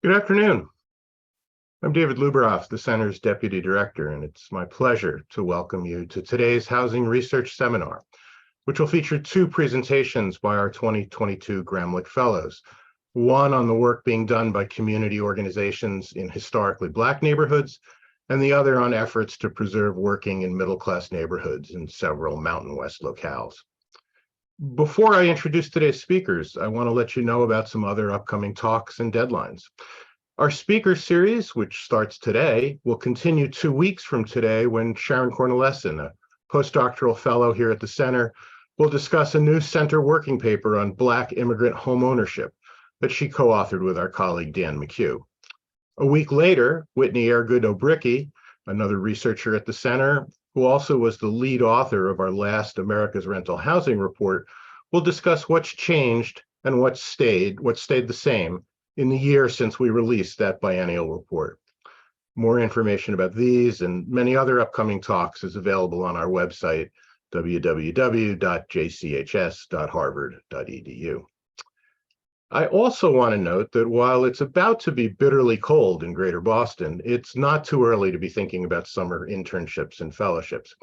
Good afternoon. I'm David Luberoff, the Center's Deputy Director, and it's my pleasure to welcome you to today's Housing Research Seminar, which will feature two presentations by our 2022 Gramlich Fellows, one on the work being done by community organizations in historically Black neighborhoods, and the other on efforts to preserve working in middle-class neighborhoods in several Mountain West locales. Before I introduce today's speakers, I want to let you know about some other upcoming talks and deadlines. Our speaker series, which starts today, will continue 2 weeks from today when Sharon Cornelesen, a postdoctoral fellow here at the Center, will discuss a new Center working paper on Black immigrant home ownership that she co-authored with our colleague Dan McHugh. A week later, Whitney Airgood Obricki, another researcher at the Center, who also was the lead author of our last America's Rental Housing Report, will discuss what's changed and what stayed the same in the year since we released that biennial report. More information about these and many other upcoming talks is available on our website, www.jchs.harvard.edu. I also want to note that while it's about to be bitterly cold in Greater Boston, it's not too early to be thinking about summer internships and fellowships.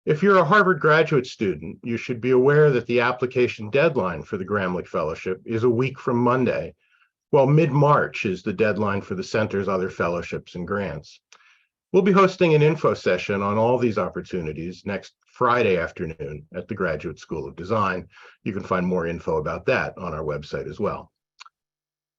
If you're a Harvard graduate student, you should be aware that the application deadline for the Gramlich Fellowship is a week from Monday, while mid-March is the deadline for the Center's other fellowships and grants. We'll be hosting an info session on all these opportunities next Friday afternoon at the Graduate School of Design. You can find more info about that on our website as well.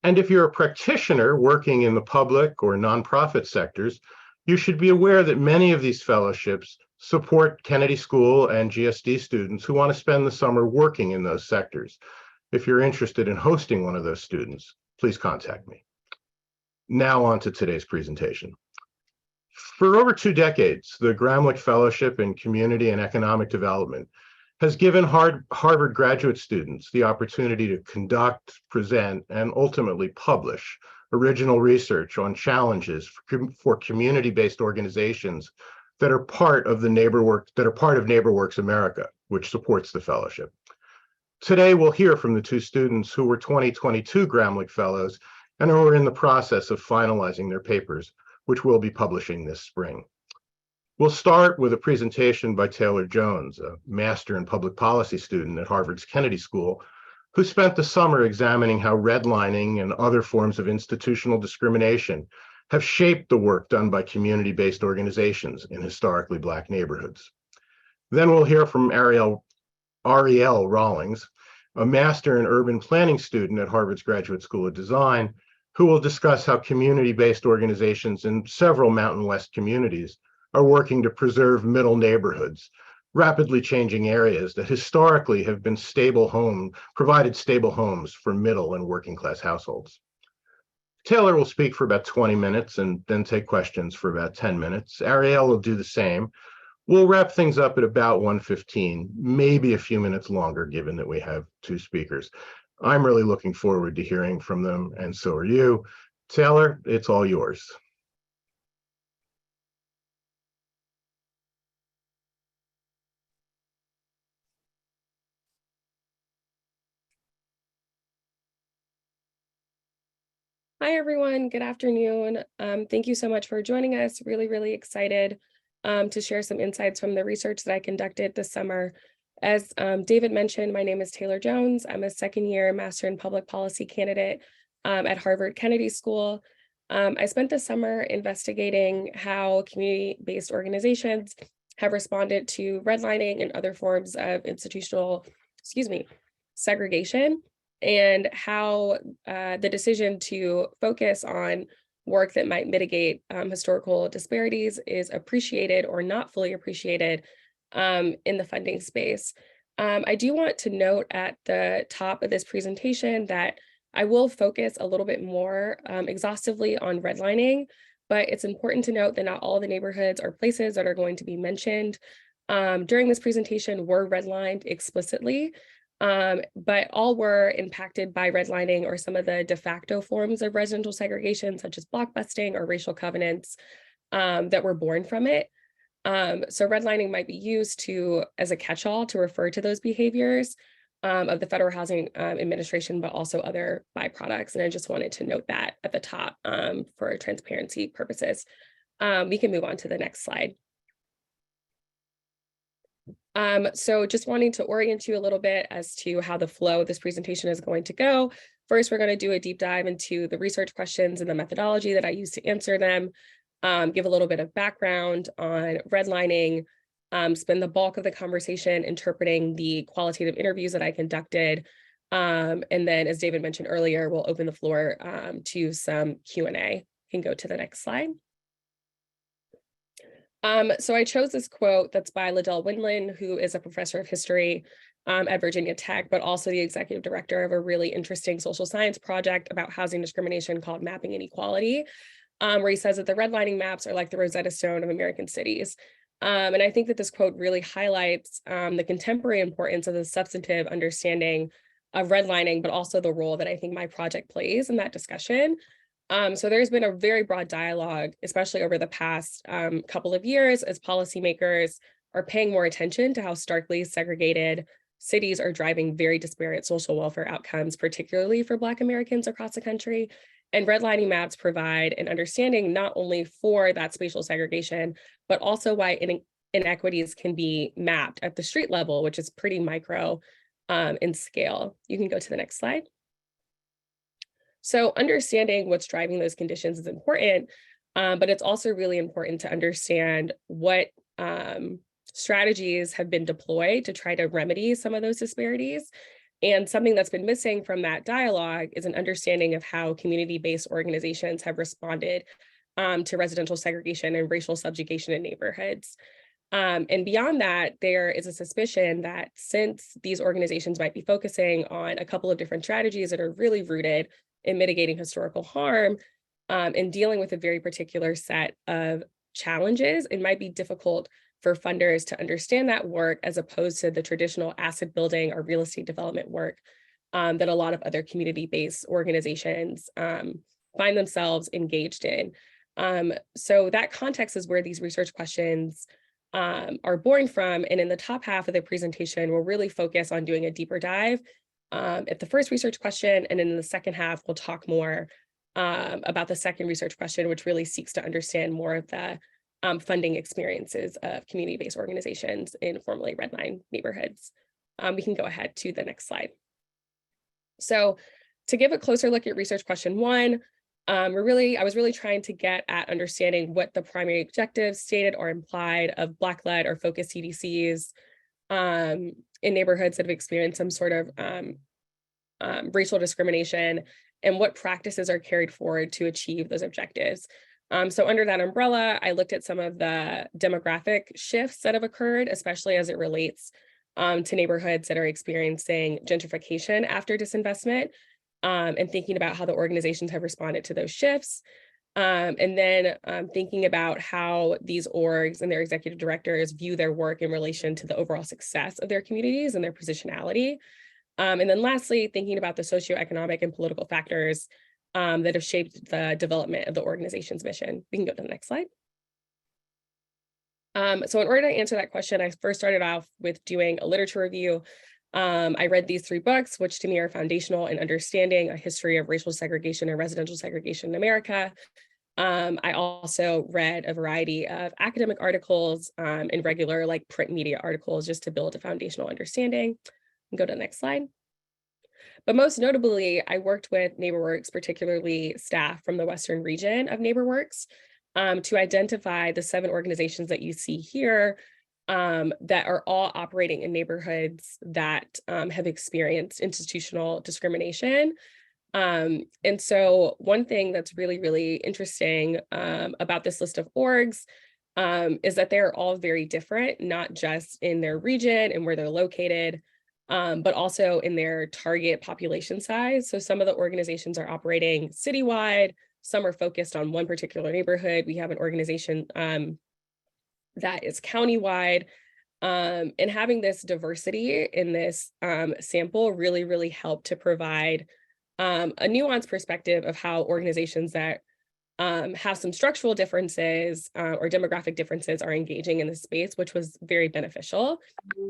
And if you're a practitioner working in the public or nonprofit sectors, you should be aware that many of these fellowships support Kennedy School and GSD students who want to spend the summer working in those sectors. If you're interested in hosting one of those students, please contact me. Now on to today's presentation. For over 2 decades, the Gramlich Fellowship in Community and Economic Development has given Harvard graduate students the opportunity to conduct, present, and ultimately publish original research on challenges for community-based organizations that are part of NeighborWorks America, which supports the fellowship. Today, we'll hear from the 2 students who were 2022 Gramlich Fellows and who are in the process of finalizing their papers, which we'll be publishing this spring. We'll start with a presentation by Taylor Jones, a Master in Public Policy student at Harvard's Kennedy School, who spent the summer examining how redlining and other forms of institutional discrimination have shaped the work done by community-based organizations in historically Black neighborhoods. Then we'll hear from Ariel Rawlings, a Master in Urban Planning student at Harvard's Graduate School of Design, who will discuss how community-based organizations in several Mountain West communities are working to preserve middle neighborhoods, rapidly changing areas that historically have been provided stable homes for middle and working class households. Taylor will speak for about 20 minutes and then take questions for about 10 minutes. Ariel will do the same. We'll wrap things up at about 1:15, maybe a few minutes longer, given that we have 2 speakers. I'm really looking forward to hearing from them, and so are you. Taylor, it's all yours. Hi, everyone. Good afternoon. Thank you so much for joining us. Really excited to share some insights from the research that I conducted this summer. As David mentioned, my name is Taylor Jones. I'm a second-year Master in Public Policy candidate at Harvard Kennedy School. I spent the summer investigating how community-based organizations have responded to redlining and other forms of institutional, segregation, and how the decision to focus on work that might mitigate historical disparities is appreciated or not fully appreciated in the funding space. I do want to note at the top of this presentation that I will focus a little bit more exhaustively on redlining, but it's important to note that not all the neighborhoods or places that are going to be mentioned during this presentation were redlined explicitly, but all were impacted by redlining or some of the de facto forms of residential segregation, such as blockbusting or racial covenants that were born from it. So redlining might be used as a catch-all to refer to those behaviors, of the Federal Housing Administration, but also other byproducts. And I just wanted to note that at the top for transparency purposes. We can move on to the next slide. So just wanting to orient you a little bit as to how the flow of this presentation is going to go. First, we're going to do a deep dive into the research questions and the methodology that I use to answer them, give a little bit of background on redlining, spend the bulk of the conversation interpreting the qualitative interviews that I conducted. And then, as David mentioned earlier, we'll open the floor to some Q&A. You can go to the next slide. So I chose this quote that's by Liddell Windland, who is a professor of history at Virginia Tech, but also the executive director of a really interesting social science project about housing discrimination called Mapping Inequality, where he says that the redlining maps are like the Rosetta Stone of American cities. And I think that this quote really highlights the contemporary importance of the substantive understanding of redlining, but also the role that I think my project plays in that discussion. So there's been a very broad dialogue, especially over the past couple of years, as policymakers are paying more attention to how starkly segregated cities are driving very disparate social welfare outcomes, particularly for Black Americans across the country. And redlining maps provide an understanding not only for that spatial segregation, but also why inequities can be mapped at the street level, which is pretty micro in scale. You can go to the next slide. So understanding what's driving those conditions is important, but it's also really important to understand what strategies have been deployed to try to remedy some of those disparities. And something that's been missing from that dialogue is an understanding of how community-based organizations have responded to residential segregation and racial subjugation in neighborhoods. And beyond that, there is a suspicion that since these organizations might be focusing on a couple of different strategies that are really rooted in mitigating historical harm and dealing with a very particular set of challenges, it might be difficult for funders to understand that work as opposed to the traditional asset building or real estate development work that a lot of other community-based organizations find themselves engaged in. So that context is where these research questions are born from. And in the top half of the presentation, we'll really focus on doing a deeper dive at the first research question. And in the second half, we'll talk more about the second research question, which really seeks to understand more of the funding experiences of community-based organizations in formerly redlined neighborhoods. We can go ahead to the next slide. So to give a closer look at research question one, I was really trying to get at understanding what the primary objectives stated or implied of Black-led or focused CDCs in neighborhoods that have experienced some sort of racial discrimination and what practices are carried forward to achieve those objectives. So under that umbrella, I looked at some of the demographic shifts that have occurred, especially as it relates to neighborhoods that are experiencing gentrification after disinvestment, and thinking about how the organizations have responded to those shifts. And then thinking about how these orgs and their executive directors view their work in relation to the overall success of their communities and their positionality. And then lastly, thinking about the socioeconomic and political factors that have shaped the development of the organization's mission. We can go to the next slide. So in order to answer that question, I first started off with doing a literature review. I read these 3 books, which to me are foundational in understanding a history of racial segregation and residential segregation in America. I also read a variety of academic articles and regular print media articles just to build a foundational understanding. Go to the next slide. But most notably, I worked with NeighborWorks, particularly staff from the Western region of NeighborWorks, to identify the 7 organizations that you see here that are all operating in neighborhoods that have experienced institutional discrimination. And so one thing that's really, really interesting about this list of orgs is that they're all very different, not just in their region and where they're located, but also in their target population size. So some of the organizations are operating citywide, some are focused on one particular neighborhood. We have an organization that is countywide. And having this diversity in this sample really, really helped to provide a nuanced perspective of how organizations that how some structural differences or demographic differences are engaging in the space, which was very beneficial.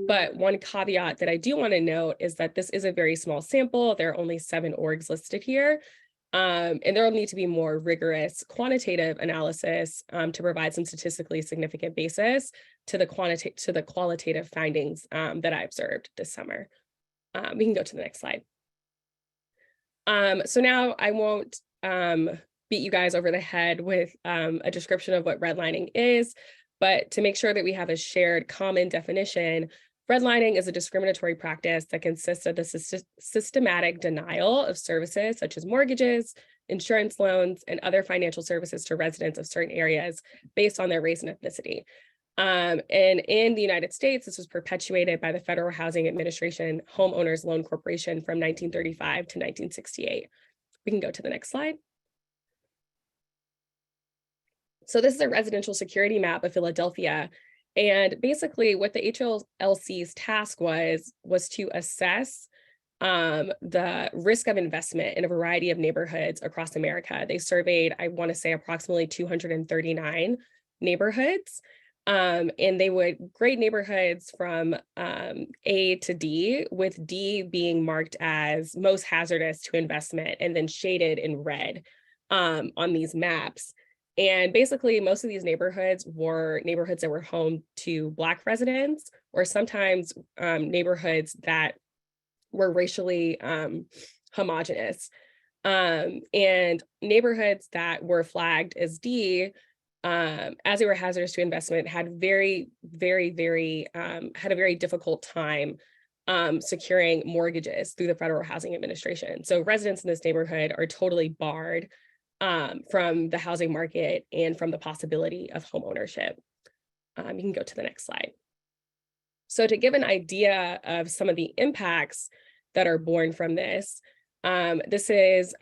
But one caveat that I do want to note is that this is a very small sample. There are only 7 orgs listed here. And there will need to be more rigorous quantitative analysis to provide some statistically significant basis to the qualitative findings that I observed this summer. We can go to the next slide. So now I won't beat you guys over the head with a description of what redlining is, but to make sure that we have a shared common definition, redlining is a discriminatory practice that consists of the systematic denial of services such as mortgages, insurance loans, and other financial services to residents of certain areas based on their race and ethnicity. And in the United States, this was perpetuated by the Federal Housing Administration Homeowners Loan Corporation from 1935 to 1968. We can go to the next slide. So this is a residential security map of Philadelphia. And basically what the HLC's task was to assess the risk of investment in a variety of neighborhoods across America. They surveyed, I want to say, approximately 239 neighborhoods. And they would grade neighborhoods from A to D, with D being marked as most hazardous to investment and then shaded in red on these maps. And basically, most of these neighborhoods were neighborhoods that were home to Black residents, or sometimes neighborhoods that were racially homogenous. And neighborhoods that were flagged as D, as they were hazardous to investment, had had a very difficult time securing mortgages through the Federal Housing Administration. So residents in this neighborhood are totally barred from the housing market and from the possibility of home ownership. You can go to the next slide. So to give an idea of some of the impacts that are born from this, this is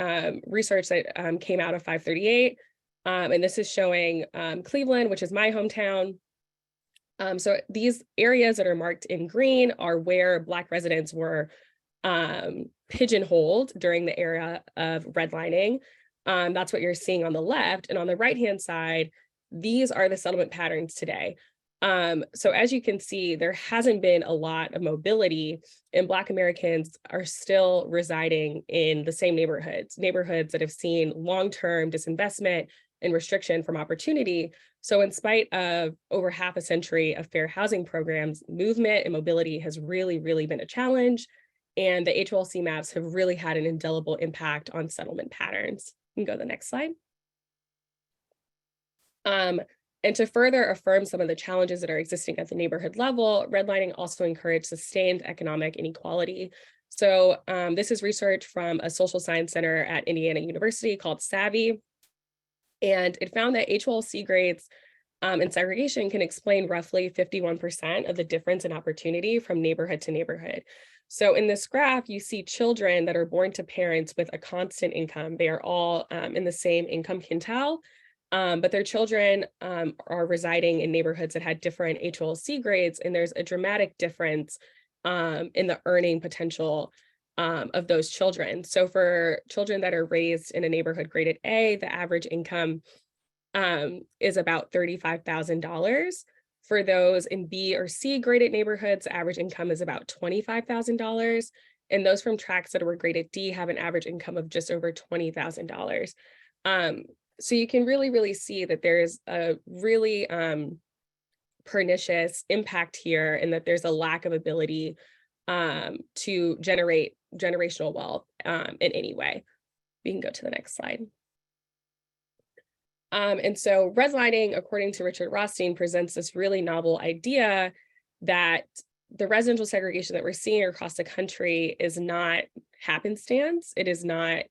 research that came out of 538, and this is showing Cleveland, which is my hometown. So these areas that are marked in green are where Black residents were pigeonholed during the era of redlining. That's what you're seeing on the left. And on the right-hand side, these are the settlement patterns today. So as you can see, there hasn't been a lot of mobility, and Black Americans are still residing in the same neighborhoods that have seen long-term disinvestment and restriction from opportunity. So in spite of over half a century of fair housing programs, movement and mobility has really, really been a challenge. And the HLC maps have really had an indelible impact on settlement patterns. You can go to the next slide. And to further affirm some of the challenges that are existing at the neighborhood level, redlining also encouraged sustained economic inequality. So this is research from a social science center at Indiana University called SAVI. And it found that HLC grades and segregation can explain roughly 51% of the difference in opportunity from neighborhood to neighborhood. So in this graph, you see children that are born to parents with a constant income. They are all in the same income quintile, but their children are residing in neighborhoods that had different HLC grades, and there's a dramatic difference in the earning potential of those children. So for children that are raised in a neighborhood graded A, the average income is about $35,000. For those in B or C graded neighborhoods, average income is about $25,000. And those from tracts that were graded D have an average income of just over $20,000. So you can really see that there's a really pernicious impact here, and that there's a lack of ability to generate generational wealth in any way. We can go to the next slide. And so redlining, according to Richard Rothstein, presents this really novel idea that the residential segregation that we're seeing across the country is not happenstance. It is not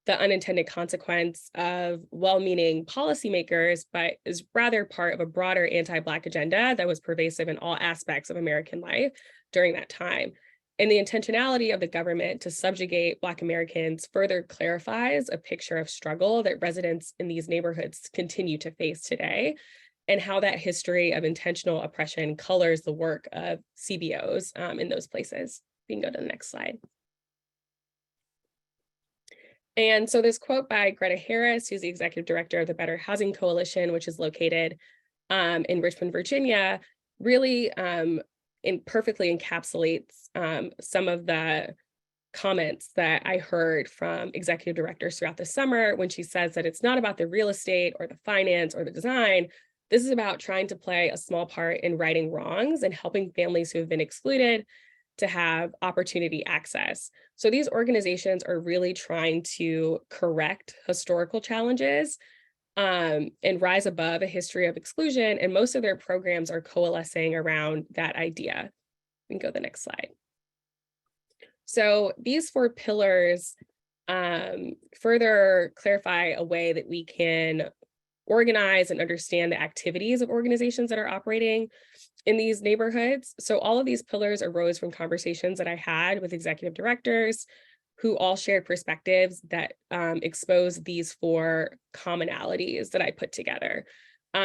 the unintended consequence of well-meaning policymakers, but is rather part of a broader anti-Black agenda that was pervasive in all aspects of American life during that time. And the intentionality of the government to subjugate Black Americans further clarifies a picture of struggle that residents in these neighborhoods continue to face today, and how that history of intentional oppression colors the work of CBOs in those places. We can go to the next slide. And so this quote by Greta Harris, who's the executive director of the Better Housing Coalition, which is located in Richmond, Virginia, really perfectly encapsulates some of the comments that I heard from executive directors throughout the summer when she says that it's not about the real estate or the finance or the design. This is about trying to play a small part in righting wrongs and helping families who have been excluded to have opportunity access. So these organizations are really trying to correct historical challenges and rise above a history of exclusion. And most of their programs are coalescing around that idea. We can go to the next slide. So these 4 pillars further clarify a way that we can organize and understand the activities of organizations that are operating in these neighborhoods. So all of these pillars arose from conversations that I had with executive directors who all shared perspectives that expose these 4 commonalities that I put together.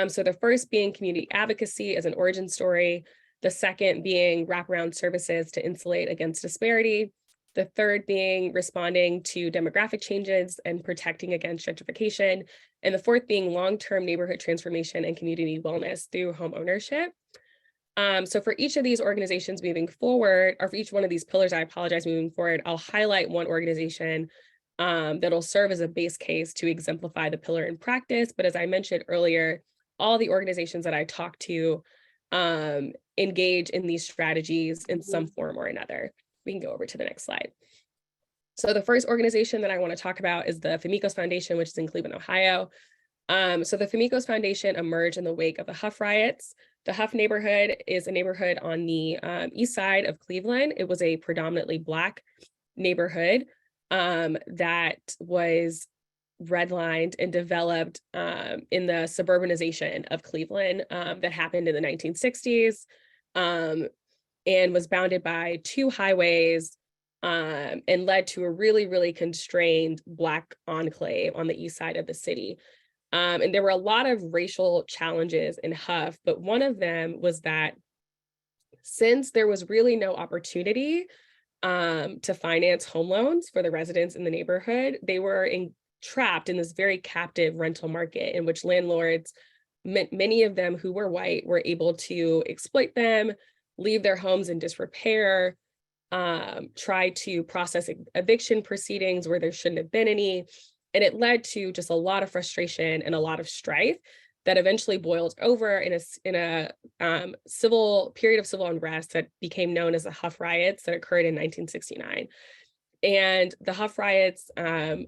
So the first being community advocacy as an origin story, the second being wraparound services to insulate against disparity, the third being responding to demographic changes and protecting against gentrification, and the fourth being long-term neighborhood transformation and community wellness through home ownership. So for each of these organizations moving forward, or for each one of these pillars, I apologize, moving forward, I'll highlight one organization that'll serve as a base case to exemplify the pillar in practice. But as I mentioned earlier, all the organizations that I talked to engage in these strategies in some form or another. We can go over to the next slide. So the first organization that I want to talk about is the Famicos Foundation, which is in Cleveland, Ohio. So the Famicos Foundation emerged in the wake of the Hough riots. The Hough neighborhood is a neighborhood on the east side of Cleveland. It was a predominantly Black neighborhood that was redlined and developed in the suburbanization of Cleveland that happened in the 1960s and was bounded by 2 highways and led to a really, really constrained Black enclave on the east side of the city. And there were a lot of racial challenges in Hough, but one of them was that since there was really no opportunity to finance home loans for the residents in the neighborhood, they were trapped in this very captive rental market in which landlords, many of them who were white, were able to exploit them, leave their homes in disrepair, try to process eviction proceedings where there shouldn't have been any. And it led to just a lot of frustration and a lot of strife that eventually boiled over in a civil period of civil unrest that became known as the Hough riots that occurred in 1969. And the Hough riots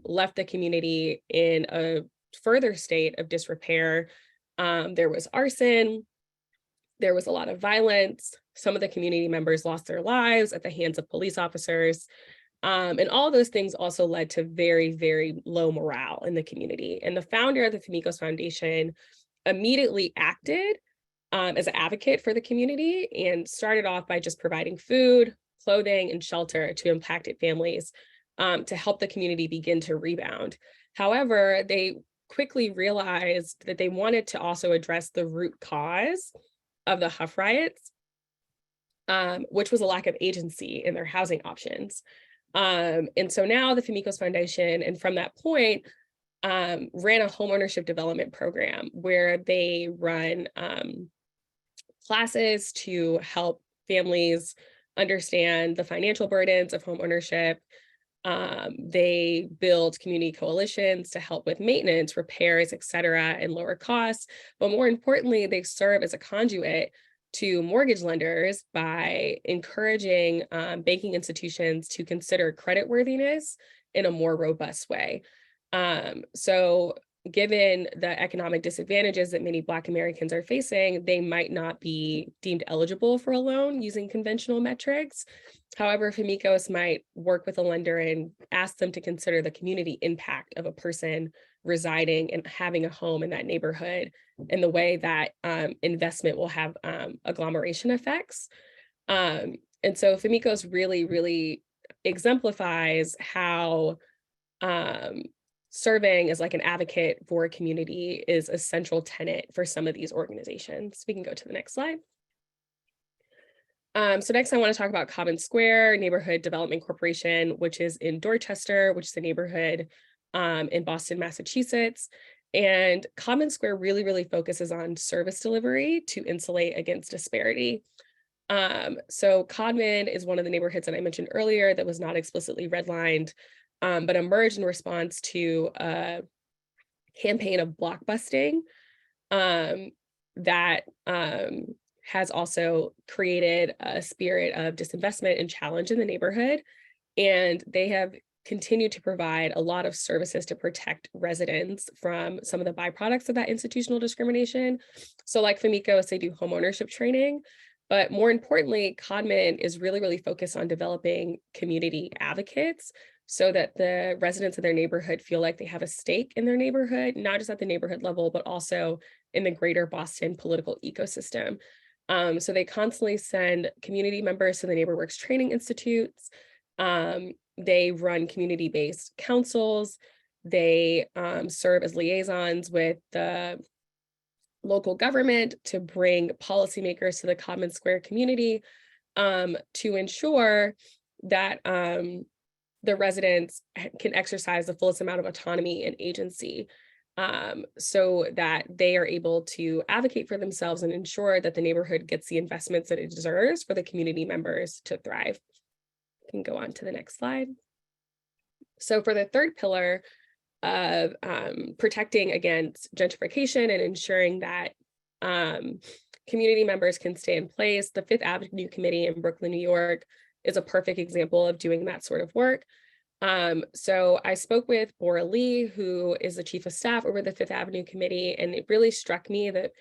left the community in a further state of disrepair. There was arson, there was a lot of violence. Some of the community members lost their lives at the hands of police officers. And all those things also led to very, very low morale in the community. And the founder of the Famicos Foundation immediately acted as an advocate for the community and started off by just providing food, clothing, and shelter to impacted families to help the community begin to rebound. However, they quickly realized that they wanted to also address the root cause of the Hough riots, which was a lack of agency in their housing options. And so now the Famicos Foundation, and from that point, ran a homeownership development program where they run classes to help families understand the financial burdens of homeownership. They build community coalitions to help with maintenance, repairs, et cetera, and lower costs. But more importantly, they serve as a conduit to mortgage lenders by encouraging banking institutions to consider creditworthiness in a more robust way. So given the economic disadvantages that many Black Americans are facing, they might not be deemed eligible for a loan using conventional metrics. However, Famicos might work with a lender and ask them to consider the community impact of a person residing and having a home in that neighborhood in the way that investment will have agglomeration effects. And so Famicos really, really exemplifies how serving as like an advocate for a community is a central tenet for some of these organizations. We can go to the next slide. So next I want to talk about Common Square Neighborhood Development Corporation, which is in Dorchester, which is a neighborhood in Boston, Massachusetts. And Common Square really, really focuses on service delivery to insulate against disparity. So Codman is one of the neighborhoods that I mentioned earlier that was not explicitly redlined, but emerged in response to a campaign of blockbusting that has also created a spirit of disinvestment and challenge in the neighborhood. And they have continued to provide a lot of services to protect residents from some of the byproducts of that institutional discrimination. So like Famicos, they do homeownership training, but more importantly, Codman is really, really focused on developing community advocates so that the residents of their neighborhood feel like they have a stake in their neighborhood, not just at the neighborhood level, but also in the greater Boston political ecosystem. So they constantly send community members to the NeighborWorks training institutes. They run community-based councils. They serve as liaisons with the local government to bring policymakers to the Common Square community to ensure that the residents can exercise the fullest amount of autonomy and agency, so that they are able to advocate for themselves and ensure that the neighborhood gets the investments that it deserves for the community members to thrive. We can go on to the next slide. So for the third pillar of protecting against gentrification and ensuring that community members can stay in place, the Fifth Avenue Committee in Brooklyn, New York is a perfect example of doing that sort of work. So I spoke with Bora Lee, who is the chief of staff over the Fifth Avenue Committee, and it really struck me that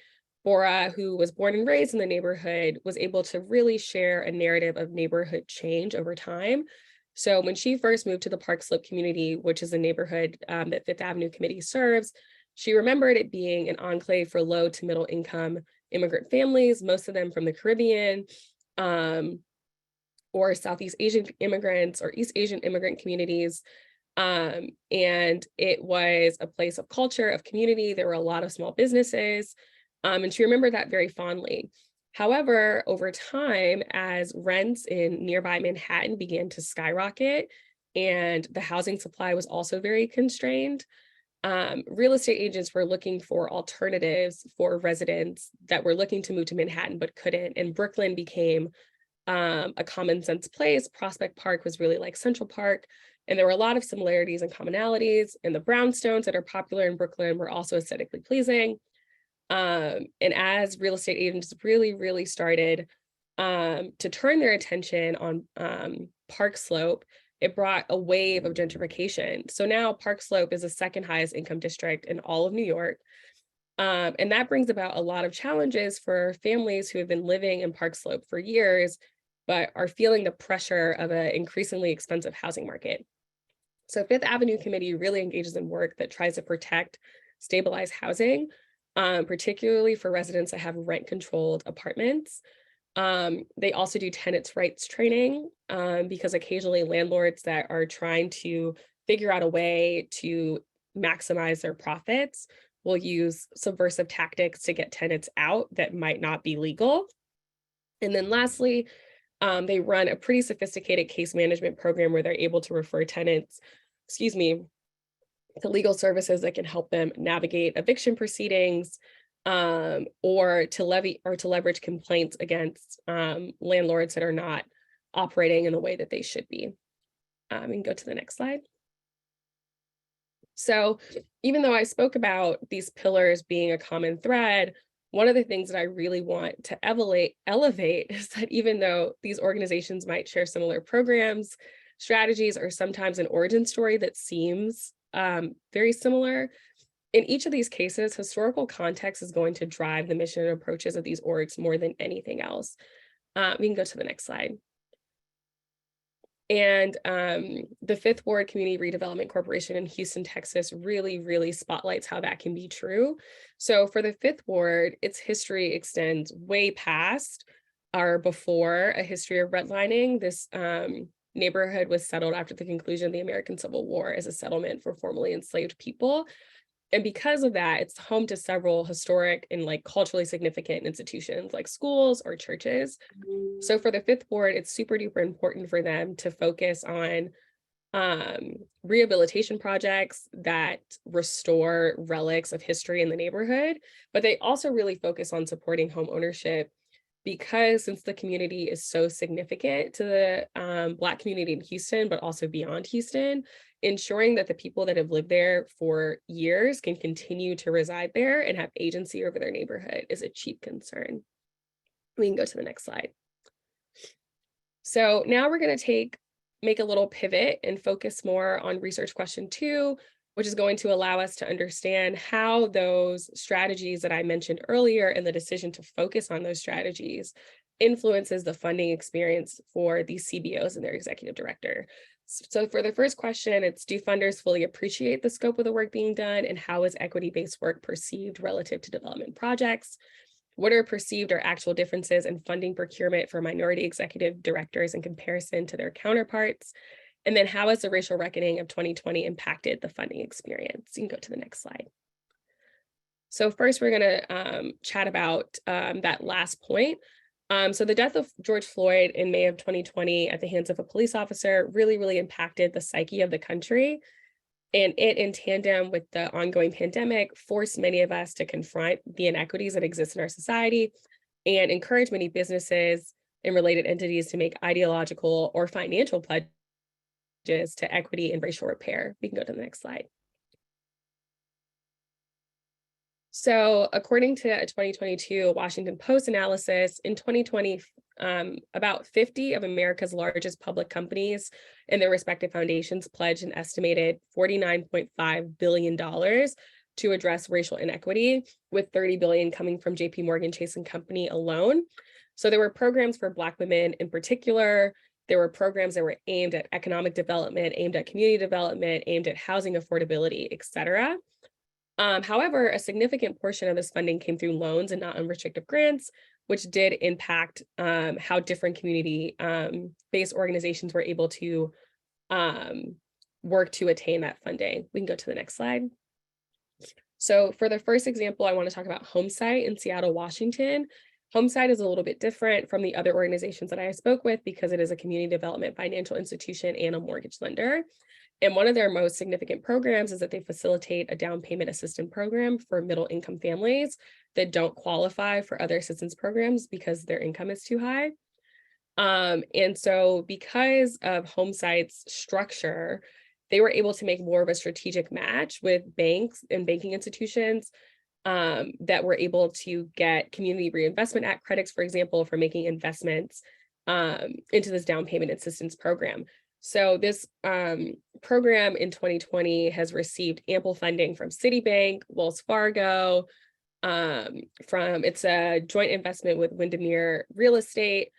Bora, who was born and raised in the neighborhood, was able to really share a narrative of neighborhood change over time. So when she first moved to the Park Slope community, which is a neighborhood that Fifth Avenue Committee serves, she remembered it being an enclave for low to middle income immigrant families, most of them from the Caribbean, or Southeast Asian immigrants or East Asian immigrant communities. And it was a place of culture, of community. There were a lot of small businesses. And she remembered that very fondly. However, over time, as rents in nearby Manhattan began to skyrocket and the housing supply was also very constrained, real estate agents were looking for alternatives for residents that were looking to move to Manhattan but couldn't. And Brooklyn became a common sense place. Prospect Park was really like Central Park. And there were a lot of similarities and commonalities. And the brownstones that are popular in Brooklyn were also aesthetically pleasing. And as real estate agents really, really started to turn their attention on Park Slope, it brought a wave of gentrification. So now Park Slope is the second highest income district in all of New York. And that brings about a lot of challenges for families who have been living in Park Slope for years, but are feeling the pressure of an increasingly expensive housing market. So Fifth Avenue Committee really engages in work that tries to protect stabilized housing, particularly for residents that have rent-controlled apartments. They also do tenants' rights training because occasionally landlords that are trying to figure out a way to maximize their profits will use subversive tactics to get tenants out that might not be legal. And then lastly, they run a pretty sophisticated case management program where they're able to refer tenants, to legal services that can help them navigate eviction proceedings, or to leverage complaints against landlords that are not operating in the way that they should be. We can go to the next slide. So even though I spoke about these pillars being a common thread, one of the things that I really want to elevate is that even though these organizations might share similar programs, strategies, or sometimes an origin story that seems very similar, in each of these cases, historical context is going to drive the mission and approaches of these orgs more than anything else. We can go to the next slide. And the Fifth Ward Community Redevelopment Corporation in Houston, Texas really, really spotlights how that can be true. So for the Fifth Ward, its history extends way past or before a history of redlining. This neighborhood was settled after the conclusion of the American Civil War as a settlement for formerly enslaved people. And because of that, it's home to several historic and like culturally significant institutions like schools or churches. So for the Fifth Ward, it's super duper important for them to focus on rehabilitation projects that restore relics of history in the neighborhood, but they also really focus on supporting home ownership because since the community is so significant to the Black community in Houston, but also beyond Houston, ensuring that the people that have lived there for years can continue to reside there and have agency over their neighborhood is a chief concern. We can go to the next slide. So now we're going to make a little pivot and focus more on research question 2, which is going to allow us to understand how those strategies that I mentioned earlier and the decision to focus on those strategies influences the funding experience for these CBOs and their executive director. So for the first question, it's, do funders fully appreciate the scope of the work being done, and how is equity-based work perceived relative to development projects? What are perceived or actual differences in funding procurement for minority executive directors in comparison to their counterparts? And then how has the racial reckoning of 2020 impacted the funding experience? You can go to the next slide. So first, we're going to chat about that last point. So the death of George Floyd in May of 2020 at the hands of a police officer really impacted the psyche of the country. And it, in tandem with the ongoing pandemic, forced many of us to confront the inequities that exist in our society and encourage many businesses and related entities to make ideological or financial pledges to equity and racial repair. We can go to the next slide. So according to a 2022 Washington Post analysis, in 2020, about 50 of America's largest public companies and their respective foundations pledged an estimated $49.5 billion to address racial inequity, with $30 billion coming from JP Morgan Chase & Company alone. So there were programs for Black women in particular. There were programs that were aimed at economic development, aimed at community development, aimed at housing affordability, et cetera. However, a significant portion of this funding came through loans and not unrestricted grants, which did impact how different community-based organizations were able to work to attain that funding. We can go to the next slide. So for the first example, I want to talk about Homesite in Seattle, Washington. Homesite is a little bit different from the other organizations that I spoke with because it is a community development financial institution and a mortgage lender. And one of their most significant programs is that they facilitate a down payment assistance program for middle income families that don't qualify for other assistance programs because their income is too high. And so because of Homesite's structure, they were able to make more of a strategic match with banks and banking institutions that were able to get Community Reinvestment Act credits, for example, for making investments into this down payment assistance program. So this program in 2020 has received ample funding from Citibank, Wells Fargo, it's a joint investment with Windermere Real Estate,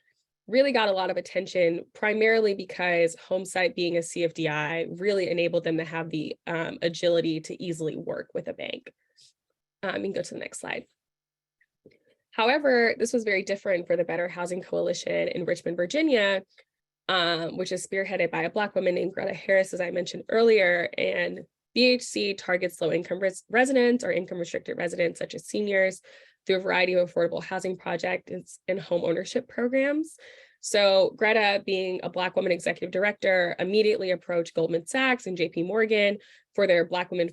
really got a lot of attention, primarily because Homesite being a CFDI really enabled them to have the agility to easily work with a bank. You can go to the next slide. However, this was very different for the Better Housing Coalition in Richmond, Virginia, which is spearheaded by a Black woman named Greta Harris, as I mentioned earlier. And BHC targets low-income residents or income-restricted residents, such as seniors, through a variety of affordable housing projects and home ownership programs. So Greta, being a Black woman executive director, immediately approached Goldman Sachs and JP Morgan for their Black women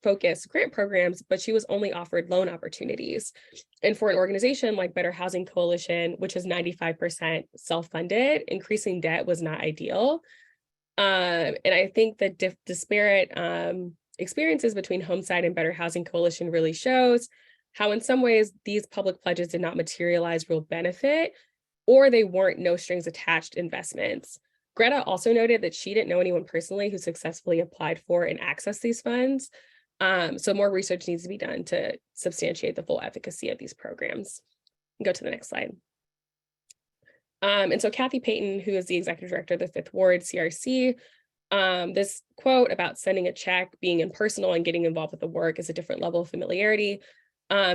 focused grant programs, but she was only offered loan opportunities. And for an organization like Better Housing Coalition, which is 95% self-funded, increasing debt was not ideal. And I think the disparate experiences between Homesite and Better Housing Coalition really shows how in some ways these public pledges did not materialize real benefit, or they weren't no strings attached investments. Greta also noted that she didn't know anyone personally who successfully applied for and accessed these funds. So more research needs to be done to substantiate the full efficacy of these programs. Go to the next slide. And so Kathy Payton, who is the executive director of the Fifth Ward CRC, this quote about sending a check, being impersonal, and getting involved with the work is a different level of familiarity,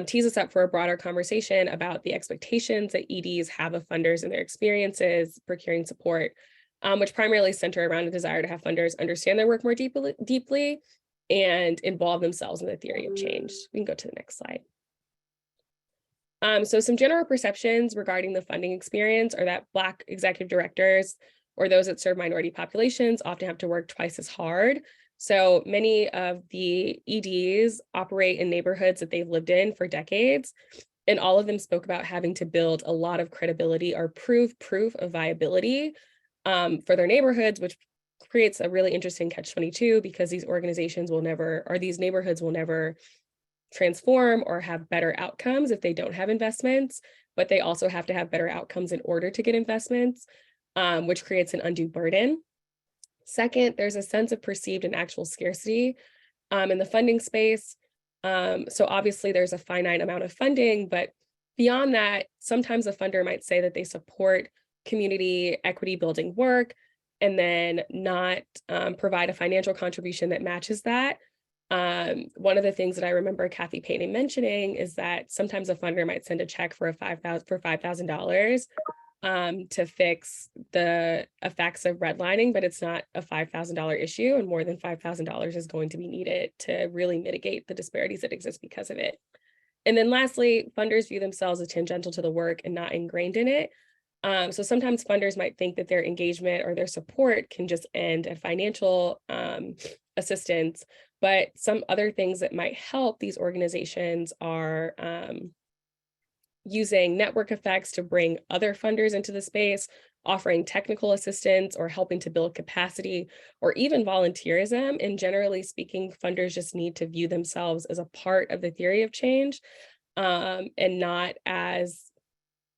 tees us up for a broader conversation about the expectations that EDs have of funders and their experiences procuring support, which primarily center around a desire to have funders understand their work more deeply and involve themselves in the theory of change. We can go to the next slide. So some general perceptions regarding the funding experience are that Black executive directors or those that serve minority populations often have to work twice as hard. So many of the EDs operate in neighborhoods that they've lived in for decades. And all of them spoke about having to build a lot of credibility or proof of viability for their neighborhoods, which creates a really interesting catch-22 because these organizations will never, or these neighborhoods will never transform or have better outcomes if they don't have investments, but they also have to have better outcomes in order to get investments, which creates an undue burden. Second, there's a sense of perceived and actual scarcity in the funding space. So obviously there's a finite amount of funding, but beyond that, sometimes a funder might say that they support community equity building work and then not provide a financial contribution that matches that. One of the things that I remember Kathy Payne mentioning is that sometimes a funder might send a check for $5,000 to fix the effects of redlining, but it's not a $5,000 issue, and more than $5,000 is going to be needed to really mitigate the disparities that exist because of it. And then lastly, funders view themselves as tangential to the work and not ingrained in it. So sometimes funders might think that their engagement or their support can just end at financial assistance, but some other things that might help these organizations are using network effects to bring other funders into the space, offering technical assistance or helping to build capacity, or even volunteerism. And generally speaking, funders just need to view themselves as a part of the theory of change and not as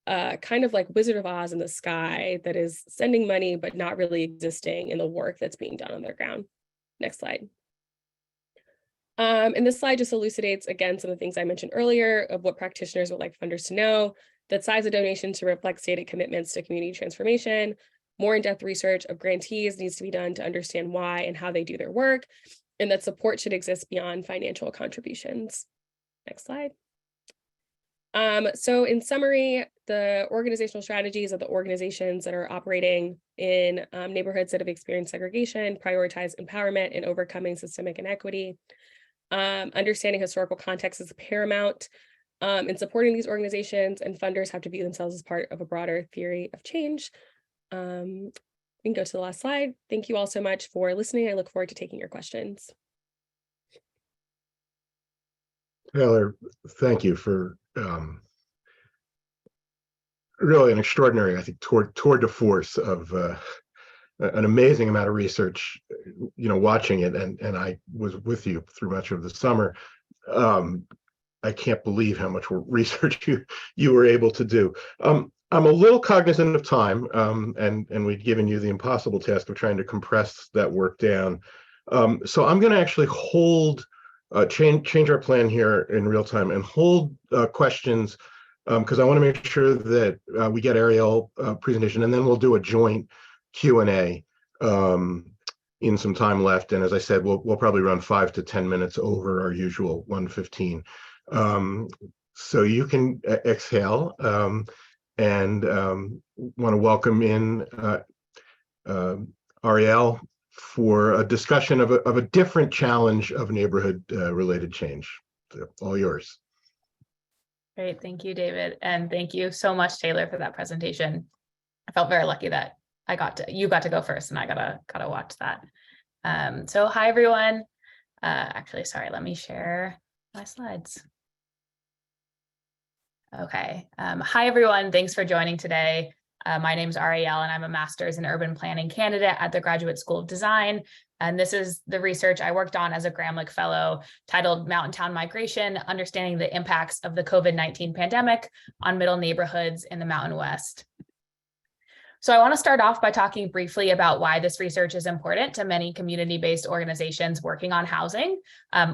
kind of like Wizard of Oz in the sky that is sending money, but not really existing in the work that's being done on their ground. Next slide. And this slide just elucidates, again, some of the things I mentioned earlier of what practitioners would like funders to know, that size of donations to reflect stated commitments to community transformation, more in-depth research of grantees needs to be done to understand why and how they do their work, and that support should exist beyond financial contributions. Next slide. So in summary, the organizational strategies of the organizations that are operating in neighborhoods that have experienced segregation prioritize empowerment and overcoming systemic inequity. Understanding historical context is paramount in supporting these organizations, and funders have to view themselves as part of a broader theory of change. We can go to the last slide. Thank you all so much for listening. I look forward to taking your questions. Taylor, thank you for really an extraordinary, I think, tour de force of an amazing amount of research, watching it, and I was with you through much of the summer. I can't believe how much research you were able to do. I'm a little cognizant of time, and we'd given you the impossible task of trying to compress that work down. So I'm going to actually change our plan here in real time and hold questions because I want to make sure that we get Ariel presentation, and then we'll do a joint Q&A in some time left. And as I said, we'll probably run 5 to 10 minutes over our usual 1:15. So you can exhale and want to welcome in Ariel for a discussion of a different challenge of neighborhood related change. So, all yours. Great, thank you, David, and thank you so much, Taylor, for that presentation. I felt very lucky that you got to go first, and I gotta watch that. So hi everyone. Actually, sorry, let me share my slides. Okay. Hi everyone. Thanks for joining today. My name is Ariel, and I'm a master's in urban planning candidate at the Graduate School of Design. And this is the research I worked on as a Gramlich Fellow titled Mountain Town Migration, Understanding the Impacts of the COVID-19 Pandemic on Middle Neighborhoods in the Mountain West. So I want to start off by talking briefly about why this research is important to many community-based organizations working on housing,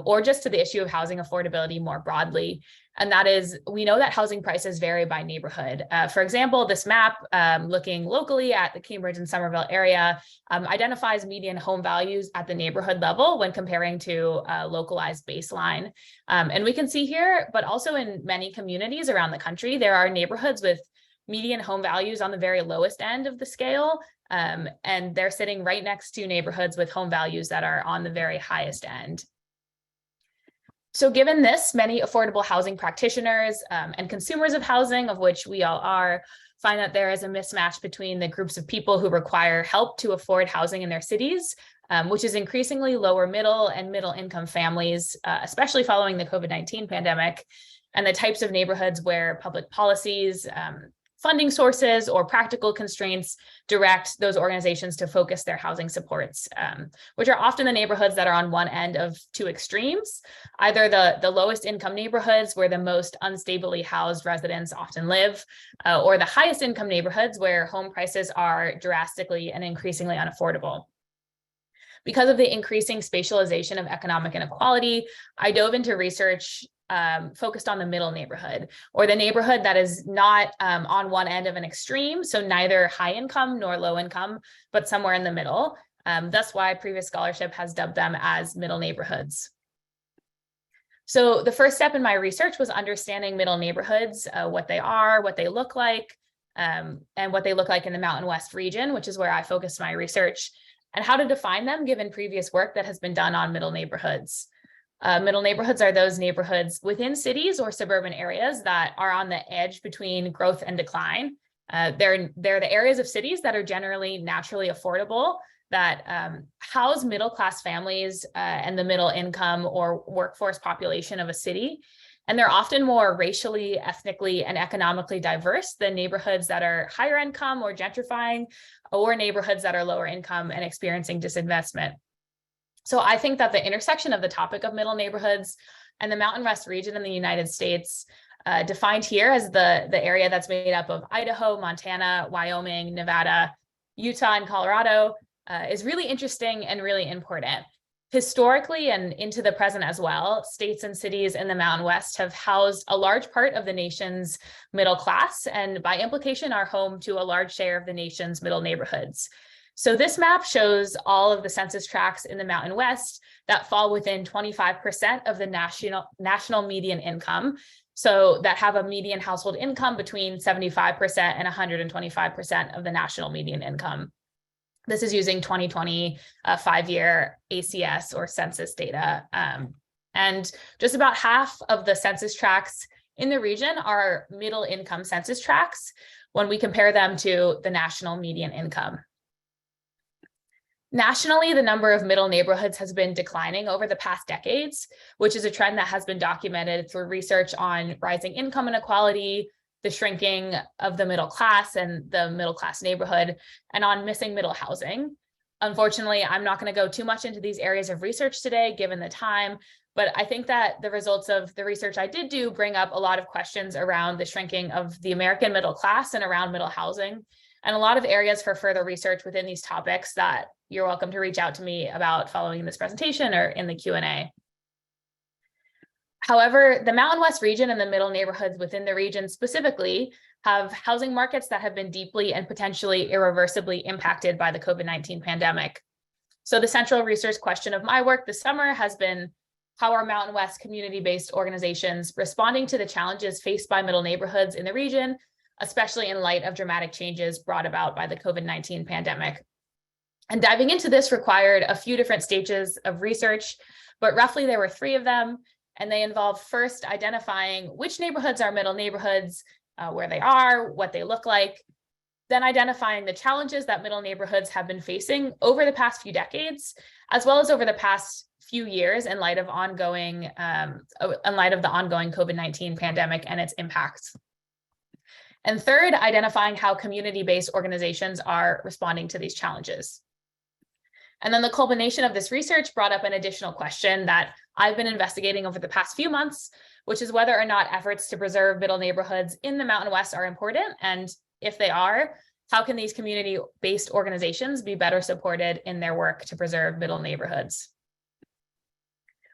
or just to the issue of housing affordability more broadly. And that is, we know that housing prices vary by neighborhood. For example, this map, looking locally at the Cambridge and Somerville area, identifies median home values at the neighborhood level when comparing to a localized baseline. And we can see here, but also in many communities around the country, there are neighborhoods with median home values on the very lowest end of the scale, and they're sitting right next to neighborhoods with home values that are on the very highest end. So given this, many affordable housing practitioners and consumers of housing, of which we all are, find that there is a mismatch between the groups of people who require help to afford housing in their cities, which is increasingly lower middle and middle income families, especially following the COVID-19 pandemic, and the types of neighborhoods where public policies, funding sources, or practical constraints direct those organizations to focus their housing supports, which are often the neighborhoods that are on one end of two extremes, either the lowest income neighborhoods where the most unstably housed residents often live, or the highest income neighborhoods where home prices are drastically and increasingly unaffordable. Because of the increasing spatialization of economic inequality, I dove into research focused on the middle neighborhood, or the neighborhood that is not on one end of an extreme, so neither high income nor low income, but somewhere in the middle. That's why previous scholarship has dubbed them as middle neighborhoods. So the first step in my research was understanding middle neighborhoods, what they are, what they look like, and what they look like in the Mountain West region, which is where I focused my research, and how to define them given previous work that has been done on middle neighborhoods. Middle neighborhoods are those neighborhoods within cities or suburban areas that are on the edge between growth and decline. They're the areas of cities that are generally naturally affordable, that house middle-class families and the middle income or workforce population of a city. And they're often more racially, ethnically, and economically diverse than neighborhoods that are higher income or gentrifying, or neighborhoods that are lower income and experiencing disinvestment. So I think that the intersection of the topic of middle neighborhoods and the Mountain West region in the United States, defined here as the area that's made up of Idaho, Montana, Wyoming, Nevada, Utah, and Colorado, is really interesting and really important. Historically and into the present as well, states and cities in the Mountain West have housed a large part of the nation's middle class, and by implication are home to a large share of the nation's middle neighborhoods. So this map shows all of the census tracts in the Mountain West that fall within 25% of the national median income. So that have a median household income between 75% and 125% of the national median income. This is using 2020 5-year ACS or census data. And just about half of the census tracts in the region are middle income census tracts when we compare them to the national median income. Nationally, the number of middle neighborhoods has been declining over the past decades, which is a trend that has been documented through research on rising income inequality, the shrinking of the middle class and the middle class neighborhood, and on missing middle housing. Unfortunately, I'm not going to go too much into these areas of research today, given the time, but I think that the results of the research I did do bring up a lot of questions around the shrinking of the American middle class and around middle housing, and a lot of areas for further research within these topics that you're welcome to reach out to me about following this presentation or in the Q&A. However, the Mountain West region and the middle neighborhoods within the region specifically have housing markets that have been deeply and potentially irreversibly impacted by the COVID-19 pandemic. So the central research question of my work this summer has been, how are Mountain West community-based organizations responding to the challenges faced by middle neighborhoods in the region, especially in light of dramatic changes brought about by the COVID-19 pandemic? And diving into this required a few different stages of research, but roughly there were 3 of them. And they involve first identifying which neighborhoods are middle neighborhoods, where they are, what they look like, then identifying the challenges that middle neighborhoods have been facing over the past few decades, as well as over the past few years in light of the ongoing COVID-19 pandemic and its impacts. And third, identifying how community-based organizations are responding to these challenges. And then the culmination of this research brought up an additional question that I've been investigating over the past few months, which is whether or not efforts to preserve middle neighborhoods in the Mountain West are important. And if they are, how can these community-based organizations be better supported in their work to preserve middle neighborhoods?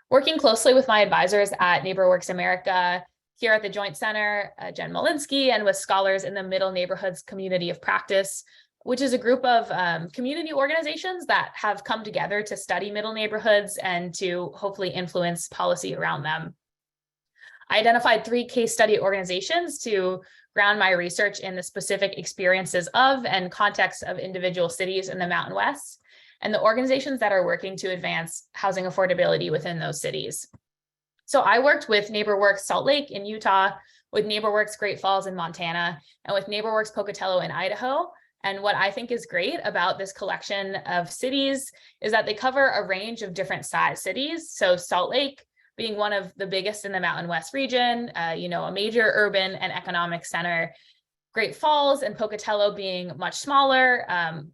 Working closely with my advisors at NeighborWorks America, here at the Joint Center, Jen Malinsky, and with scholars in the Middle Neighborhoods Community of Practice, which is a group of community organizations that have come together to study middle neighborhoods and to hopefully influence policy around them. I identified 3 case study organizations to ground my research in the specific experiences of and context of individual cities in the Mountain West, and the organizations that are working to advance housing affordability within those cities. So I worked with NeighborWorks Salt Lake in Utah, with NeighborWorks Great Falls in Montana, and with NeighborWorks Pocatello in Idaho. And what I think is great about this collection of cities is that they cover a range of different size cities. So Salt Lake being one of the biggest in the Mountain West region, a major urban and economic center. Great Falls and Pocatello being much smaller,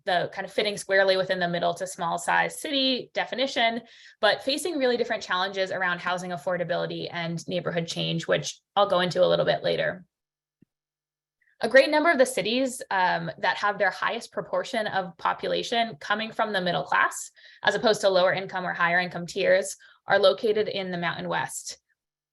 the kind of fitting squarely within the middle to small size city definition, but facing really different challenges around housing affordability and neighborhood change, which I'll go into a little bit later. A great number of the cities that have their highest proportion of population coming from the middle class, as opposed to lower income or higher income tiers, are located in the Mountain West.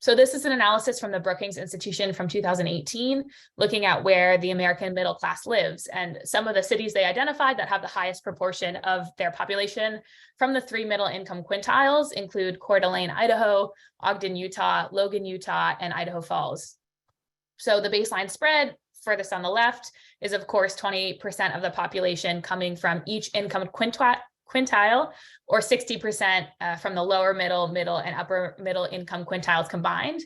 So this is an analysis from the Brookings Institution from 2018, looking at where the American middle class lives. And some of the cities they identified that have the highest proportion of their population from the 3 middle income quintiles include Coeur d'Alene, Idaho, Ogden, Utah, Logan, Utah, and Idaho Falls. So the baseline spread furthest on the left is, of course, 28% of the population coming from each income quintile, or 60% from the lower middle, and upper middle income quintiles combined.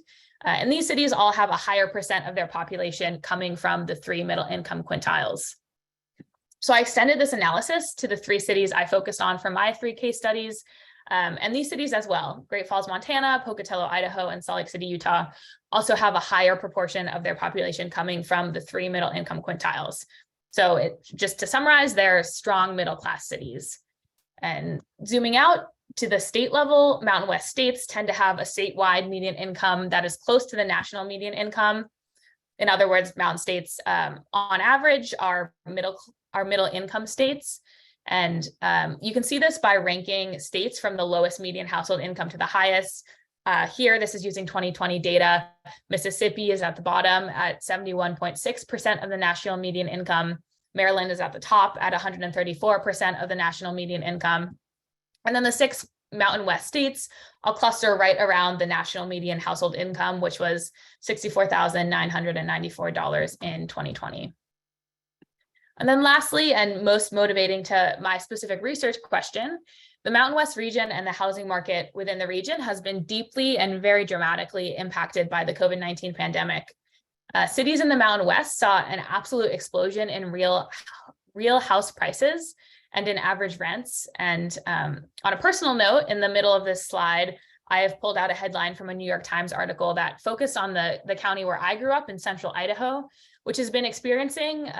And these cities all have a higher percent of their population coming from the 3 middle income quintiles. So I extended this analysis to the 3 cities I focused on for my 3 case studies. And these cities as well, Great Falls, Montana, Pocatello, Idaho, and Salt Lake City, Utah, also have a higher proportion of their population coming from the 3 middle income quintiles. So just to summarize, they're strong middle class cities. And zooming out to the state level, Mountain West states tend to have a statewide median income that is close to the national median income. In other words, mountain states on average are middle income states. And you can see this by ranking states from the lowest median household income to the highest. Here, this is using 2020 data. Mississippi is at the bottom at 71.6% of the national median income. Maryland is at the top at 134% of the national median income. And then the 6 Mountain West states all cluster right around the national median household income, which was $64,994 in 2020. And then lastly, and most motivating to my specific research question, the Mountain West region and the housing market within the region has been deeply and very dramatically impacted by the COVID-19 pandemic. Cities in the Mountain West saw an absolute explosion in real house prices and in average rents. And on a personal note, in the middle of this slide, I have pulled out a headline from a New York Times article that focused on the county where I grew up in central Idaho, which has been experiencing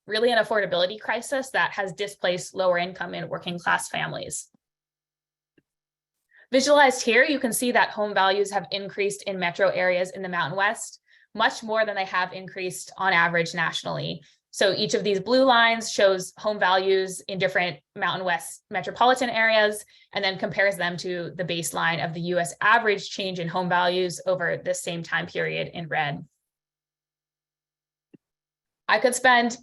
really an affordability crisis that has displaced lower income and working class families. Visualized here, you can see that home values have increased in metro areas in the Mountain West, much more than they have increased on average nationally. So each of these blue lines shows home values in different Mountain West metropolitan areas, and then compares them to the baseline of the US average change in home values over the same time period in red. I could spend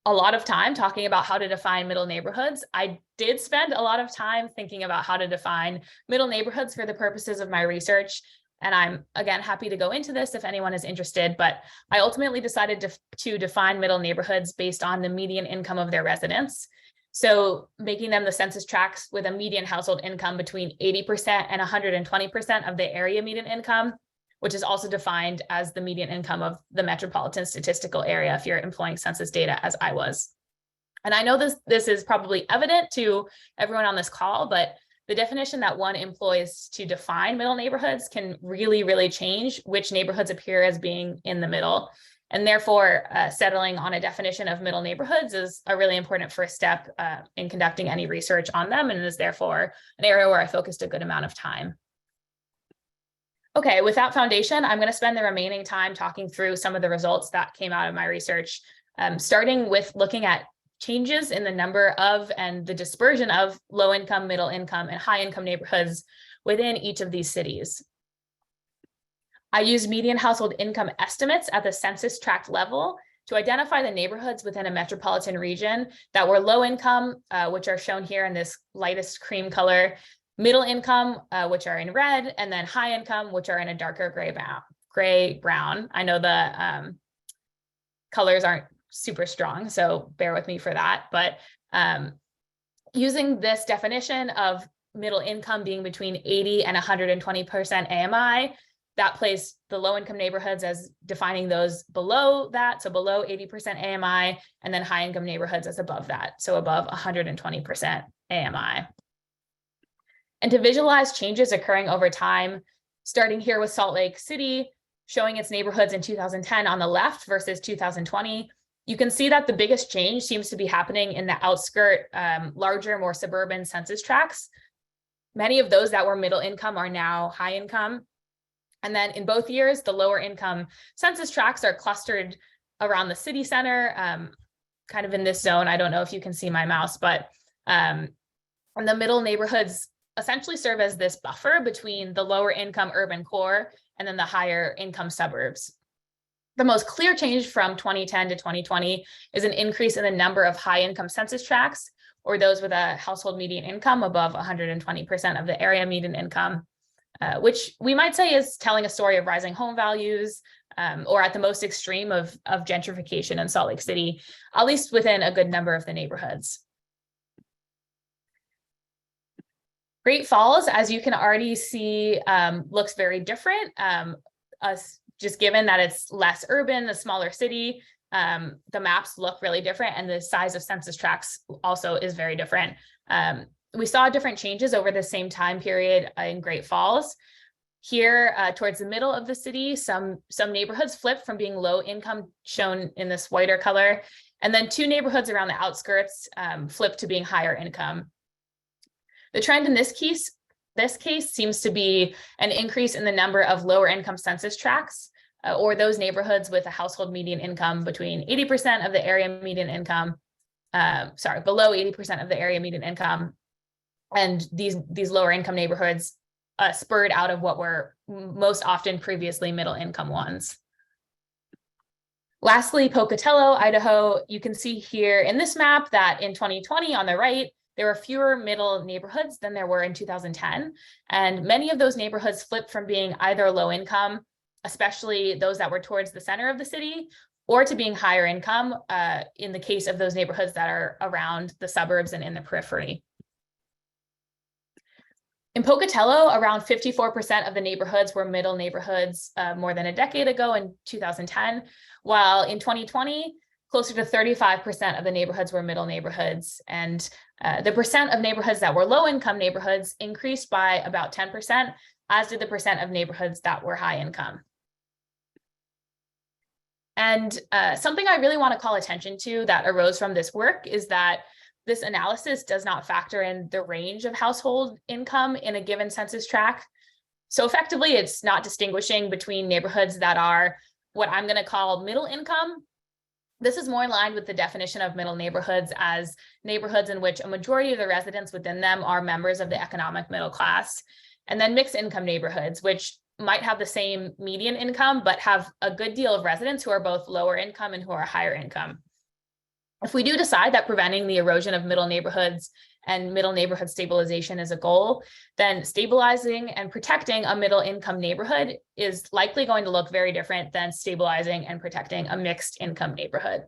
a lot of time talking about how to define middle neighborhoods. I did spend a lot of time thinking about how to define middle neighborhoods for the purposes of my research. And I'm, again, happy to go into this if anyone is interested, but I ultimately decided to define middle neighborhoods based on the median income of their residents. So making them the census tracts with a median household income between 80% and 120% of the area median income, which is also defined as the median income of the metropolitan statistical area if you're employing census data as I was. And I know this is probably evident to everyone on this call, but the definition that one employs to define middle neighborhoods can really, really change which neighborhoods appear as being in the middle. And therefore, settling on a definition of middle neighborhoods is a really important first step in conducting any research on them, and is therefore an area where I focused a good amount of time. Okay, with that foundation, I'm going to spend the remaining time talking through some of the results that came out of my research, starting with looking at changes in the number of and the dispersion of low income, middle income, and high income neighborhoods within each of these cities. I used median household income estimates at the census tract level to identify the neighborhoods within a metropolitan region that were low income, which are shown here in this lightest cream color, middle income, which are in red, and then high income, which are in a darker gray brown. I know the colors aren't super strong, so bear with me for that. But using this definition of middle income being between 80 and 120% AMI. That placed the low income neighborhoods as defining those below that, so below 80% AMI, and then high income neighborhoods as above that, so above 120% AMI. And to visualize changes occurring over time, starting here with Salt Lake City, showing its neighborhoods in 2010 on the left versus 2020, you can see that the biggest change seems to be happening in the outskirt, larger, more suburban census tracts. Many of those that were middle income are now high income. And then in both years, the lower income census tracts are clustered around the city center, kind of in this zone. I don't know if you can see my mouse, but and the middle neighborhoods essentially serve as this buffer between the lower income urban core and then the higher income suburbs. The most clear change from 2010 to 2020 is an increase in the number of high income census tracts, or those with a household median income above 120% of the area median income, which we might say is telling a story of rising home values, or at the most extreme of gentrification in Salt Lake City, at least within a good number of the neighborhoods. Great Falls, as you can already see, looks very different. Just given that it's less urban, a smaller city, the maps look really different, and the size of census tracts also is very different. We saw different changes over the same time period in Great Falls. Here, towards the middle of the city, some neighborhoods flipped from being low income, shown in this whiter color, and then two neighborhoods around the outskirts flipped to being higher income. The trend in this case seems to be an increase in the number of lower income census tracts, or those neighborhoods with a household median income between 80% of the area median income, below 80% of the area median income. And these lower income neighborhoods spurred out of what were most often previously middle income ones. Lastly, Pocatello, Idaho, you can see here in this map that in 2020 on the right, there were fewer middle neighborhoods than there were in 2010. And many of those neighborhoods flipped from being either low income, especially those that were towards the center of the city, or to being higher income in the case of those neighborhoods that are around the suburbs and in the periphery. In Pocatello, around 54% of the neighborhoods were middle neighborhoods more than a decade ago in 2010, while in 2020, closer to 35% of the neighborhoods were middle neighborhoods. And the percent of neighborhoods that were low income neighborhoods increased by about 10%, as did the percent of neighborhoods that were high income. And something I really want to call attention to that arose from this work is that this analysis does not factor in the range of household income in a given census tract. So effectively, it's not distinguishing between neighborhoods that are what I'm going to call middle income. This is more in line with the definition of middle neighborhoods as neighborhoods in which a majority of the residents within them are members of the economic middle class, and then mixed income neighborhoods, which might have the same median income, but have a good deal of residents who are both lower income and who are higher income. If we do decide that preventing the erosion of middle neighborhoods and middle neighborhood stabilization is a goal, then stabilizing and protecting a middle income neighborhood is likely going to look very different than stabilizing and protecting a mixed income neighborhood.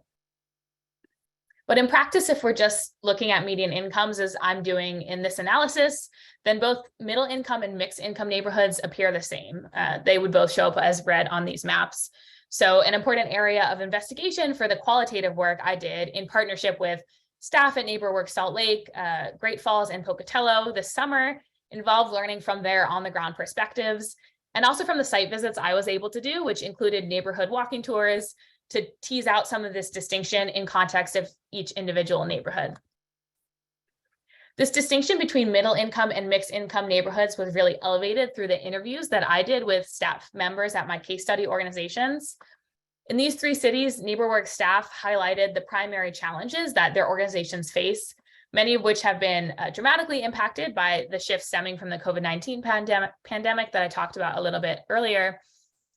But in practice, if we're just looking at median incomes as I'm doing in this analysis, then both middle income and mixed income neighborhoods appear the same. They would both show up as red on these maps. So an important area of investigation for the qualitative work I did in partnership with staff at NeighborWorks Salt Lake, Great Falls, and Pocatello this summer involved learning from their on-the-ground perspectives, and also from the site visits I was able to do, which included neighborhood walking tours to tease out some of this distinction in context of each individual neighborhood. This distinction between middle income and mixed income neighborhoods was really elevated through the interviews that I did with staff members at my case study organizations. In these three cities, NeighborWorks staff highlighted the primary challenges that their organizations face, many of which have been dramatically impacted by the shift stemming from the COVID-19 pandemic that I talked about a little bit earlier.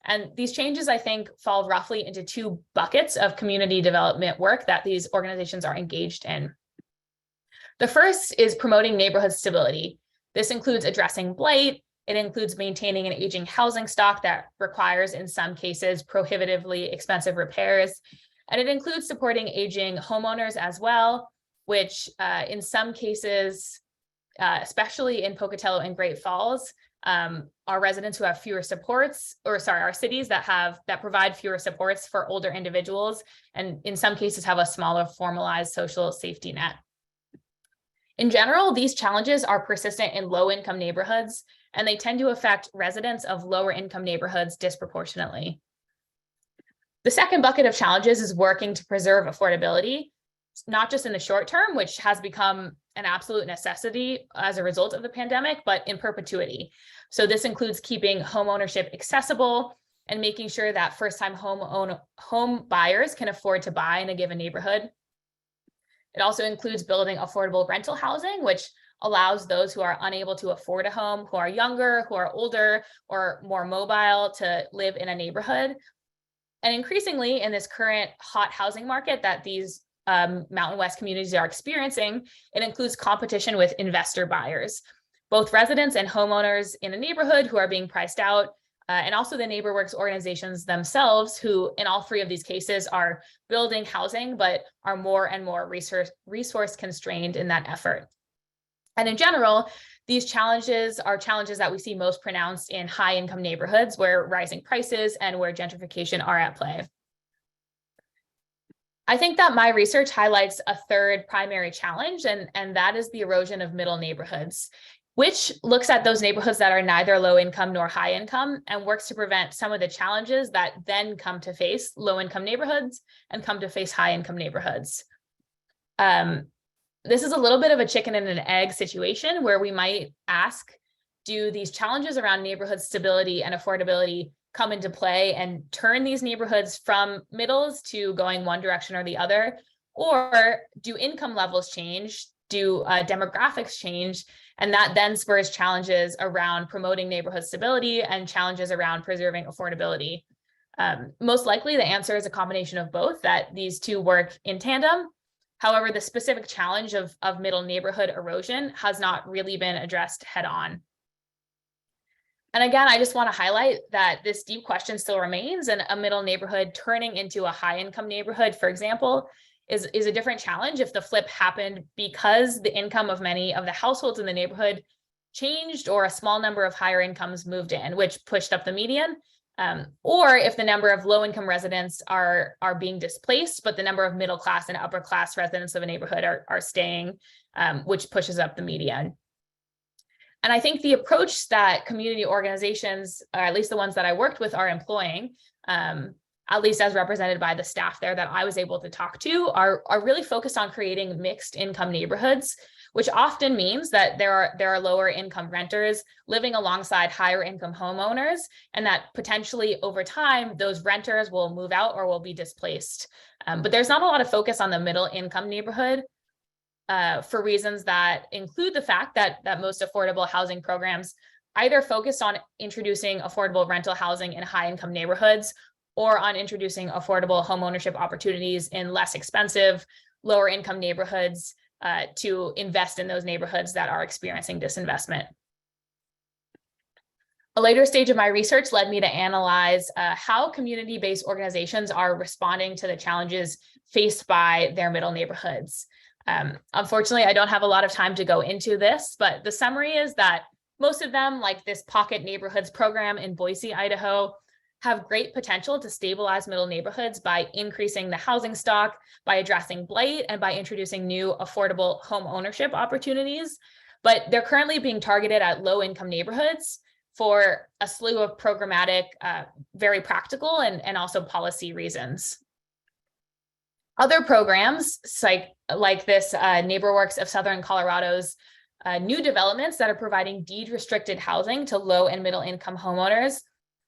And these changes, I think, fall roughly into two buckets of community development work that these organizations are engaged in. The first is promoting neighborhood stability. This includes addressing blight. It includes maintaining an aging housing stock that requires, in some cases, prohibitively expensive repairs. And it includes supporting aging homeowners as well, which in some cases especially in Pocatello and Great Falls, are residents who have fewer supports, are cities that provide fewer supports for older individuals, and in some cases have a smaller formalized social safety net. In general, these challenges are persistent in low-income neighborhoods, and they tend to affect residents of lower-income neighborhoods disproportionately. The second bucket of challenges is working to preserve affordability, not just in the short term, which has become an absolute necessity as a result of the pandemic, but in perpetuity. So this includes keeping home ownership accessible and making sure that first-time home buyers can afford to buy in a given neighborhood. It also includes building affordable rental housing, which allows those who are unable to afford a home, who are younger, who are older, or more mobile to live in a neighborhood. And increasingly in this current hot housing market that these Mountain West communities are experiencing, it includes competition with investor buyers, both residents and homeowners in a neighborhood who are being priced out, and also the NeighborWorks organizations themselves, who in all three of these cases are building housing, but are more and more resource constrained in that effort. And in general, these challenges are challenges that we see most pronounced in high-income neighborhoods where rising prices and where gentrification are at play. I think that my research highlights a third primary challenge, and that is the erosion of middle neighborhoods, which looks at those neighborhoods that are neither low income nor high income and works to prevent some of the challenges that then come to face low income neighborhoods and come to face high income neighborhoods. This is a little bit of a chicken and an egg situation where we might ask, do these challenges around neighborhood stability and affordability come into play and turn these neighborhoods from middles to going one direction or the other? Or do income levels change? Do demographics change? And that then spurs challenges around promoting neighborhood stability and challenges around preserving affordability. Most likely the answer is a combination of both, that these two work in tandem. However, the specific challenge of middle neighborhood erosion has not really been addressed head on. And again, I just want to highlight that this deep question still remains, and a middle neighborhood turning into a high income neighborhood, for example, is a different challenge if the flip happened because the income of many of the households in the neighborhood changed or a small number of higher incomes moved in, which pushed up the median, or if the number of low income residents are being displaced, but the number of middle class and upper class residents of a neighborhood are staying, which pushes up the median. And I think the approach that community organizations, or at least the ones that I worked with, are employing, at least as represented by the staff there that I was able to talk to, are really focused on creating mixed income neighborhoods, which often means that there are lower income renters living alongside higher income homeowners, and that potentially over time, those renters will move out or will be displaced. But there's not a lot of focus on the middle income neighborhood for reasons that include the fact that most affordable housing programs either focus on introducing affordable rental housing in high income neighborhoods or on introducing affordable homeownership opportunities in less expensive, lower income neighborhoods to invest in those neighborhoods that are experiencing disinvestment. A later stage of my research led me to analyze how community-based organizations are responding to the challenges faced by their middle neighborhoods. Unfortunately, I don't have a lot of time to go into this, but the summary is that most of them, like this Pocket Neighborhoods program in Boise, Idaho, have great potential to stabilize middle neighborhoods by increasing the housing stock, by addressing blight, and by introducing new affordable home ownership opportunities. But they're currently being targeted at low-income neighborhoods for a slew of programmatic, very practical, and also policy reasons. Other programs, like this NeighborWorks of Southern Colorado's new developments that are providing deed-restricted housing to low and middle-income homeowners,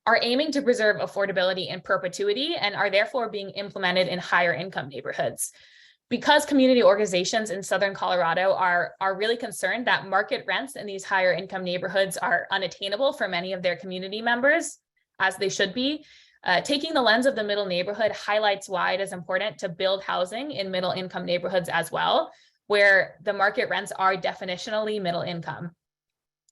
are aiming to preserve affordability in perpetuity and are therefore being implemented in higher income neighborhoods. Because community organizations in Southern Colorado are really concerned that market rents in these higher income neighborhoods are unattainable for many of their community members, as they should be, taking the lens of the middle neighborhood highlights why it is important to build housing in middle income neighborhoods as well, where the market rents are definitionally middle income.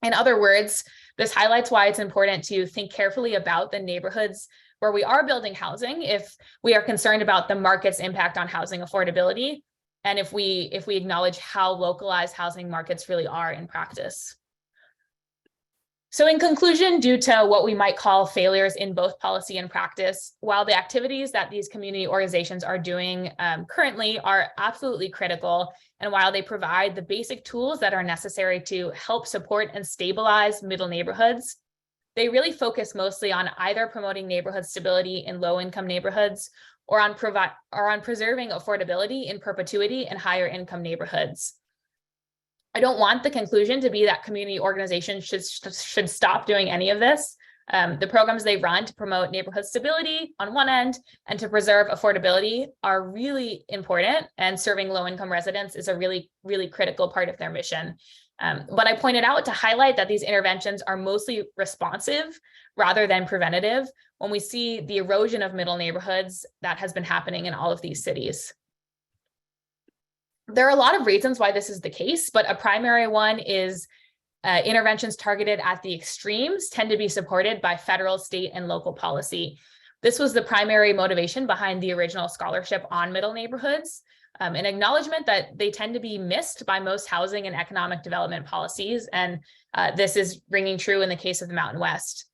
In other words, this highlights why it's important to think carefully about the neighborhoods where we are building housing if we are concerned about the market's impact on housing affordability, and if we acknowledge how localized housing markets really are in practice. So in conclusion, due to what we might call failures in both policy and practice, while the activities that these community organizations are doing currently are absolutely critical, and while they provide the basic tools that are necessary to help support and stabilize middle neighborhoods, they really focus mostly on either promoting neighborhood stability in low-income neighborhoods or on preserving affordability in perpetuity in higher income neighborhoods. I don't want the conclusion to be that community organizations should stop doing any of this. The programs they run to promote neighborhood stability on one end and to preserve affordability are really important, and serving low-income residents is a really, really critical part of their mission. But I pointed out to highlight that these interventions are mostly responsive rather than preventative when we see the erosion of middle neighborhoods that has been happening in all of these cities. There are a lot of reasons why this is the case, but a primary one is interventions targeted at the extremes tend to be supported by federal, state, and local policy. This was the primary motivation behind the original scholarship on middle neighborhoods, an acknowledgement that they tend to be missed by most housing and economic development policies, and this is ringing true in the case of the Mountain West.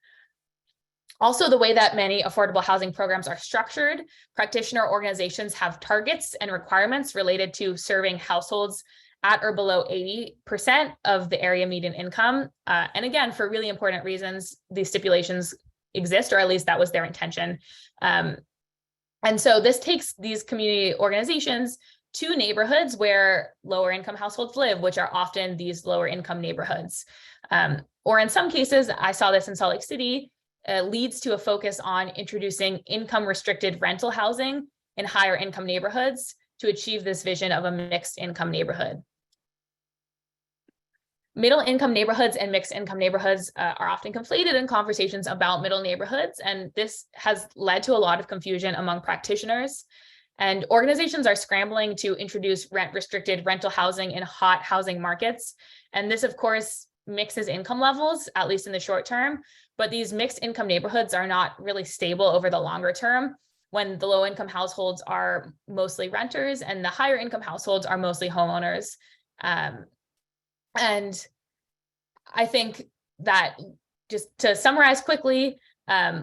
Also, the way that many affordable housing programs are structured, practitioner organizations have targets and requirements related to serving households at or below 80% of the area median income. And again, for really important reasons, these stipulations exist, or at least that was their intention. And so this takes these community organizations to neighborhoods where lower income households live, which are often these lower income neighborhoods. Or in some cases, I saw this in Salt Lake City, leads to a focus on introducing income restricted rental housing in higher income neighborhoods to achieve this vision of a mixed income neighborhood. Middle income neighborhoods and mixed income neighborhoods are often conflated in conversations about middle neighborhoods, and this has led to a lot of confusion among practitioners. And organizations are scrambling to introduce rent restricted rental housing in hot housing markets. And this, of course, mixes income levels, at least in the short term, but these mixed income neighborhoods are not really stable over the longer term when the low income households are mostly renters and the higher income households are mostly homeowners. And I think that, just to summarize quickly,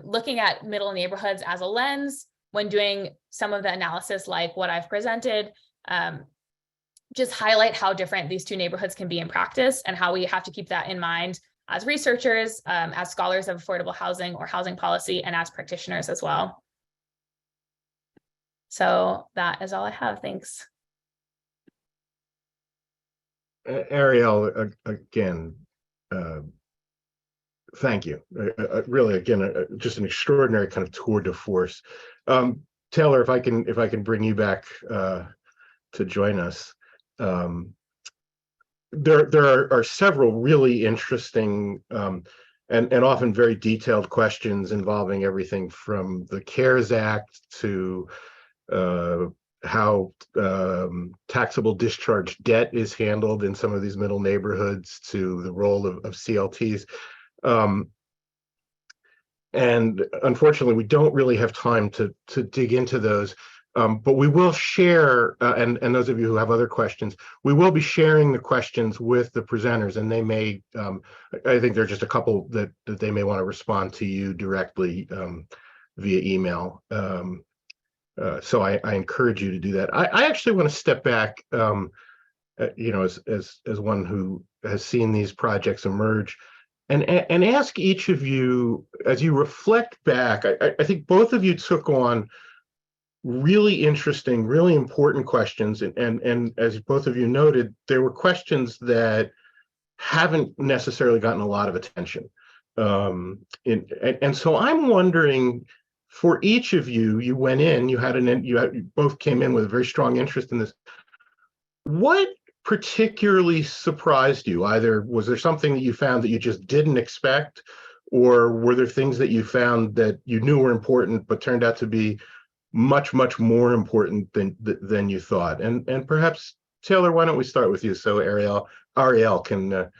looking at middle neighborhoods as a lens when doing some of the analysis like what I've presented, just highlight how different these two neighborhoods can be in practice and how we have to keep that in mind as researchers, as scholars of affordable housing or housing policy, and as practitioners as well. So that is all I have. Thanks. Ariel, again, thank you. Really, again, just an extraordinary kind of tour de force. Taylor, if I can bring you back to join us. There are several really interesting and often very detailed questions involving everything from the CARES Act to how taxable discharge debt is handled in some of these middle neighborhoods, to the role of CLTs. And unfortunately, we don't really have time to dig into those. But we will share, and those of you who have other questions, we will be sharing the questions with the presenters, and they may, I think there are just a couple that they may want to respond to you directly via email. So I encourage you to do that. I actually want to step back, you know, as one who has seen these projects emerge, and ask each of you, as you reflect back, I think both of you took on really interesting, really important questions, and as both of you noted, there were questions that haven't necessarily gotten a lot of attention. And so I'm wondering, for each of you, you went in, you both came in with a very strong interest in this. What particularly surprised you? Either was there something that you found that you just didn't expect, or were there things that you found that you knew were important but turned out to be much more important than you thought? And perhaps, Taylor, why don't we start with you so Ariel can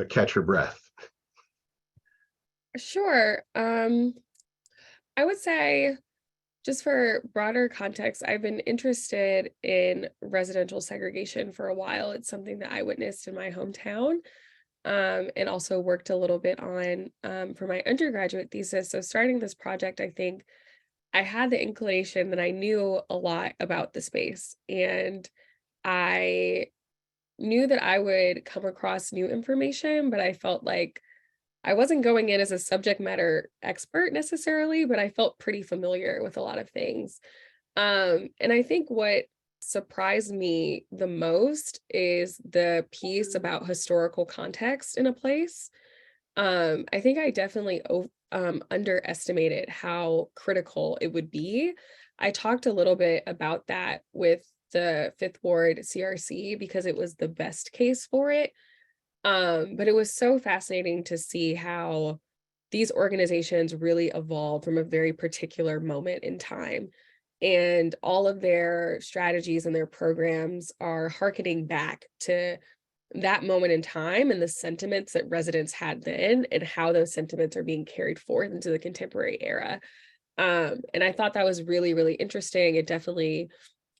catch her breath. Sure. I would say Just for broader context, I've been interested in residential segregation for a while. It's something that I witnessed in my hometown, and also worked a little bit on for my undergraduate thesis. So starting this project, I think I had the inclination that I knew a lot about the space, and I knew that I would come across new information, but I felt like I wasn't going in as a subject matter expert necessarily, but I felt pretty familiar with a lot of things. And I think what surprised me the most is the piece about historical context in a place. I think I definitely underestimated how critical it would be. I talked a little bit about that with the Fifth Ward CRC because it was the best case for it. But it was so fascinating to see how these organizations really evolved from a very particular moment in time. And all of their strategies and their programs are hearkening back to that moment in time and the sentiments that residents had then and how those sentiments are being carried forth into the contemporary era. And I thought that was really, really interesting. It definitely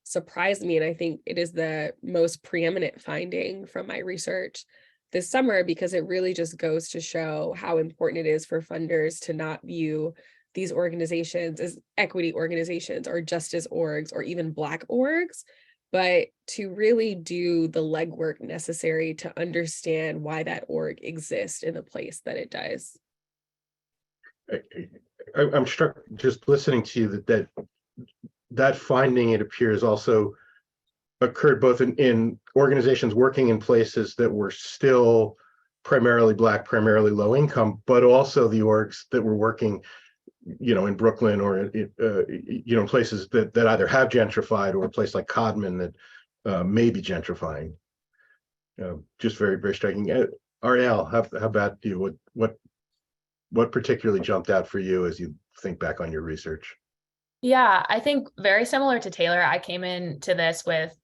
surprised me. And I think it is the most preeminent finding from my research this summer because it really just goes to show how important it is for funders to not view these organizations as equity organizations or justice orgs or even Black orgs, but to really do the legwork necessary to understand why that org exists in the place that it does. I'm struck just listening to you that finding, it appears, also occurred both in organizations working in places that were still primarily Black, primarily low income, but also the orgs that were working, in Brooklyn or in places that either have gentrified or a place like Codman that may be gentrifying. Just very, very striking. Ariel, how about you? What particularly jumped out for you as you think back on your research? Yeah, I think very similar to Taylor, I came into this with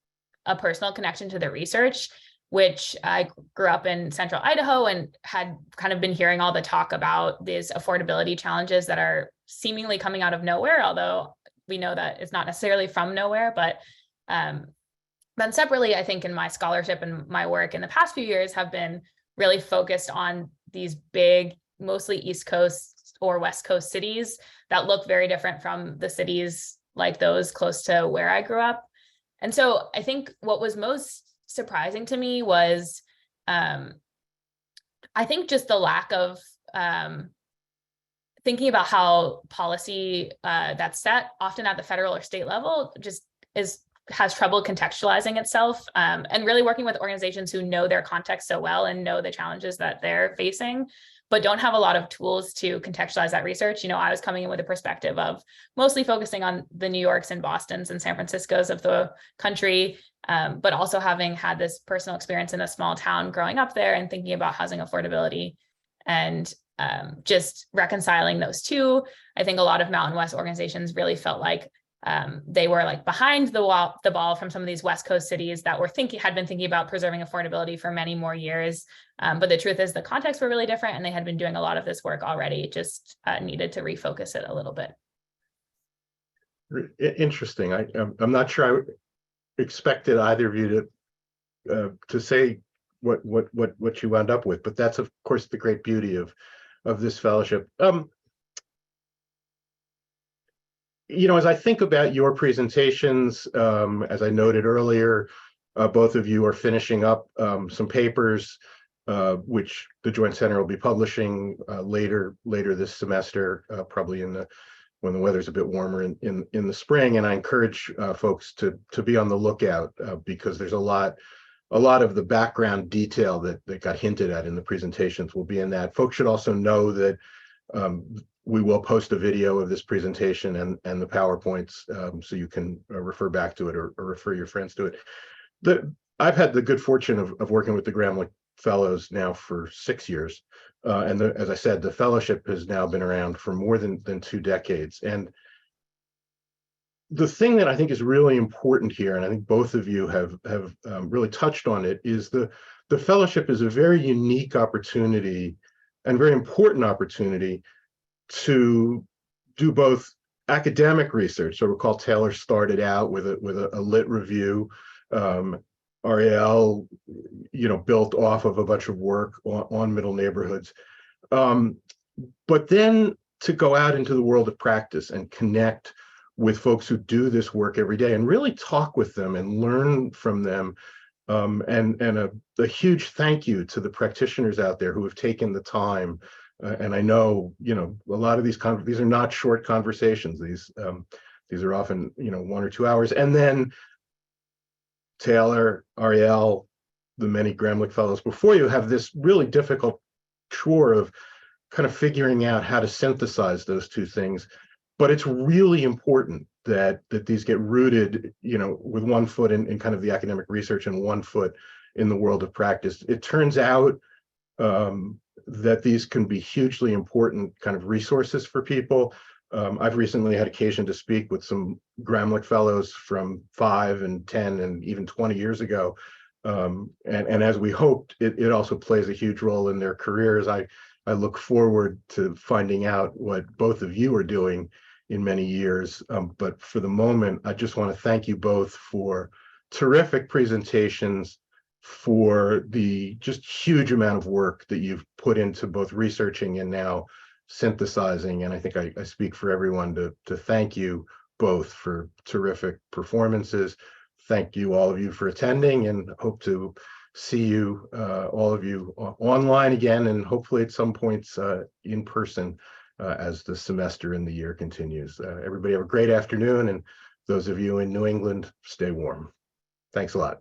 a personal connection to the research, which I grew up in central Idaho and had kind of been hearing all the talk about these affordability challenges that are seemingly coming out of nowhere, although we know that it's not necessarily from nowhere. But then separately, I think in my scholarship and my work in the past few years have been really focused on these big, mostly East Coast or West Coast cities that look very different from the cities like those close to where I grew up. And so I think what was most surprising to me was, I think just the lack of thinking about how policy that's set often at the federal or state level just has trouble contextualizing itself, and really working with organizations who know their context so well and know the challenges that they're facing, but don't have a lot of tools to contextualize that research. I was coming in with a perspective of mostly focusing on the New Yorks and Bostons and San Franciscos of the country, but also having had this personal experience in a small town growing up there and thinking about housing affordability and just reconciling those two. I think a lot of Mountain West organizations really felt like they were like behind the ball from some of these West Coast cities that had been thinking about preserving affordability for many more years. But the truth is the contexts were really different and they had been doing a lot of this work already, just needed to refocus it a little bit. Interesting. I'm not sure I expected either of you to say what you wound up with, but that's of course the great beauty of this fellowship. As I think about your presentations, as I noted earlier, both of you are finishing up some papers, which the Joint Center will be publishing later this semester, probably when the weather's a bit warmer in the spring. And I encourage folks to be on the lookout because there's a lot of the background detail that got hinted at in the presentations will be in that. Folks should also know that we will post a video of this presentation and the PowerPoints so you can refer back to it or refer your friends to it. I've had the good fortune of working with the Gramlich Fellows now for 6 years. And as I said, the fellowship has now been around for more than 2 decades. And the thing that I think is really important here, and I think both of you have really touched on it, is the fellowship is a very unique opportunity and very important opportunity to do both academic research. So recall Taylor started out with a lit review. Ariel, built off of a bunch of work on middle neighborhoods. But then to go out into the world of practice and connect with folks who do this work every day and really talk with them and learn from them. And a huge thank you to the practitioners out there who have taken the time. And I know, a lot of these are not short conversations. These are often, 1 or 2 hours. And then Taylor, Ariel, the many Gramlich Fellows before you have this really difficult chore of kind of figuring out how to synthesize those two things. But it's really important that these get rooted, with one foot in kind of the academic research and one foot in the world of practice. It turns out that these can be hugely important kind of resources for people. I've recently had occasion to speak with some Gramlich Fellows from 5 and 10 and even 20 years ago. And as we hoped, it also plays a huge role in their careers. I look forward to finding out what both of you are doing in many years. But for the moment, I just want to thank you both for terrific presentations, for the just huge amount of work that you've put into both researching and now synthesizing. And I think I speak for everyone to thank you both for terrific performances. Thank you, all of you, for attending, and hope to see you, all of you, online again, and hopefully at some points in person as the semester and the year continues. Everybody have a great afternoon, and those of you in New England, stay warm. Thanks a lot.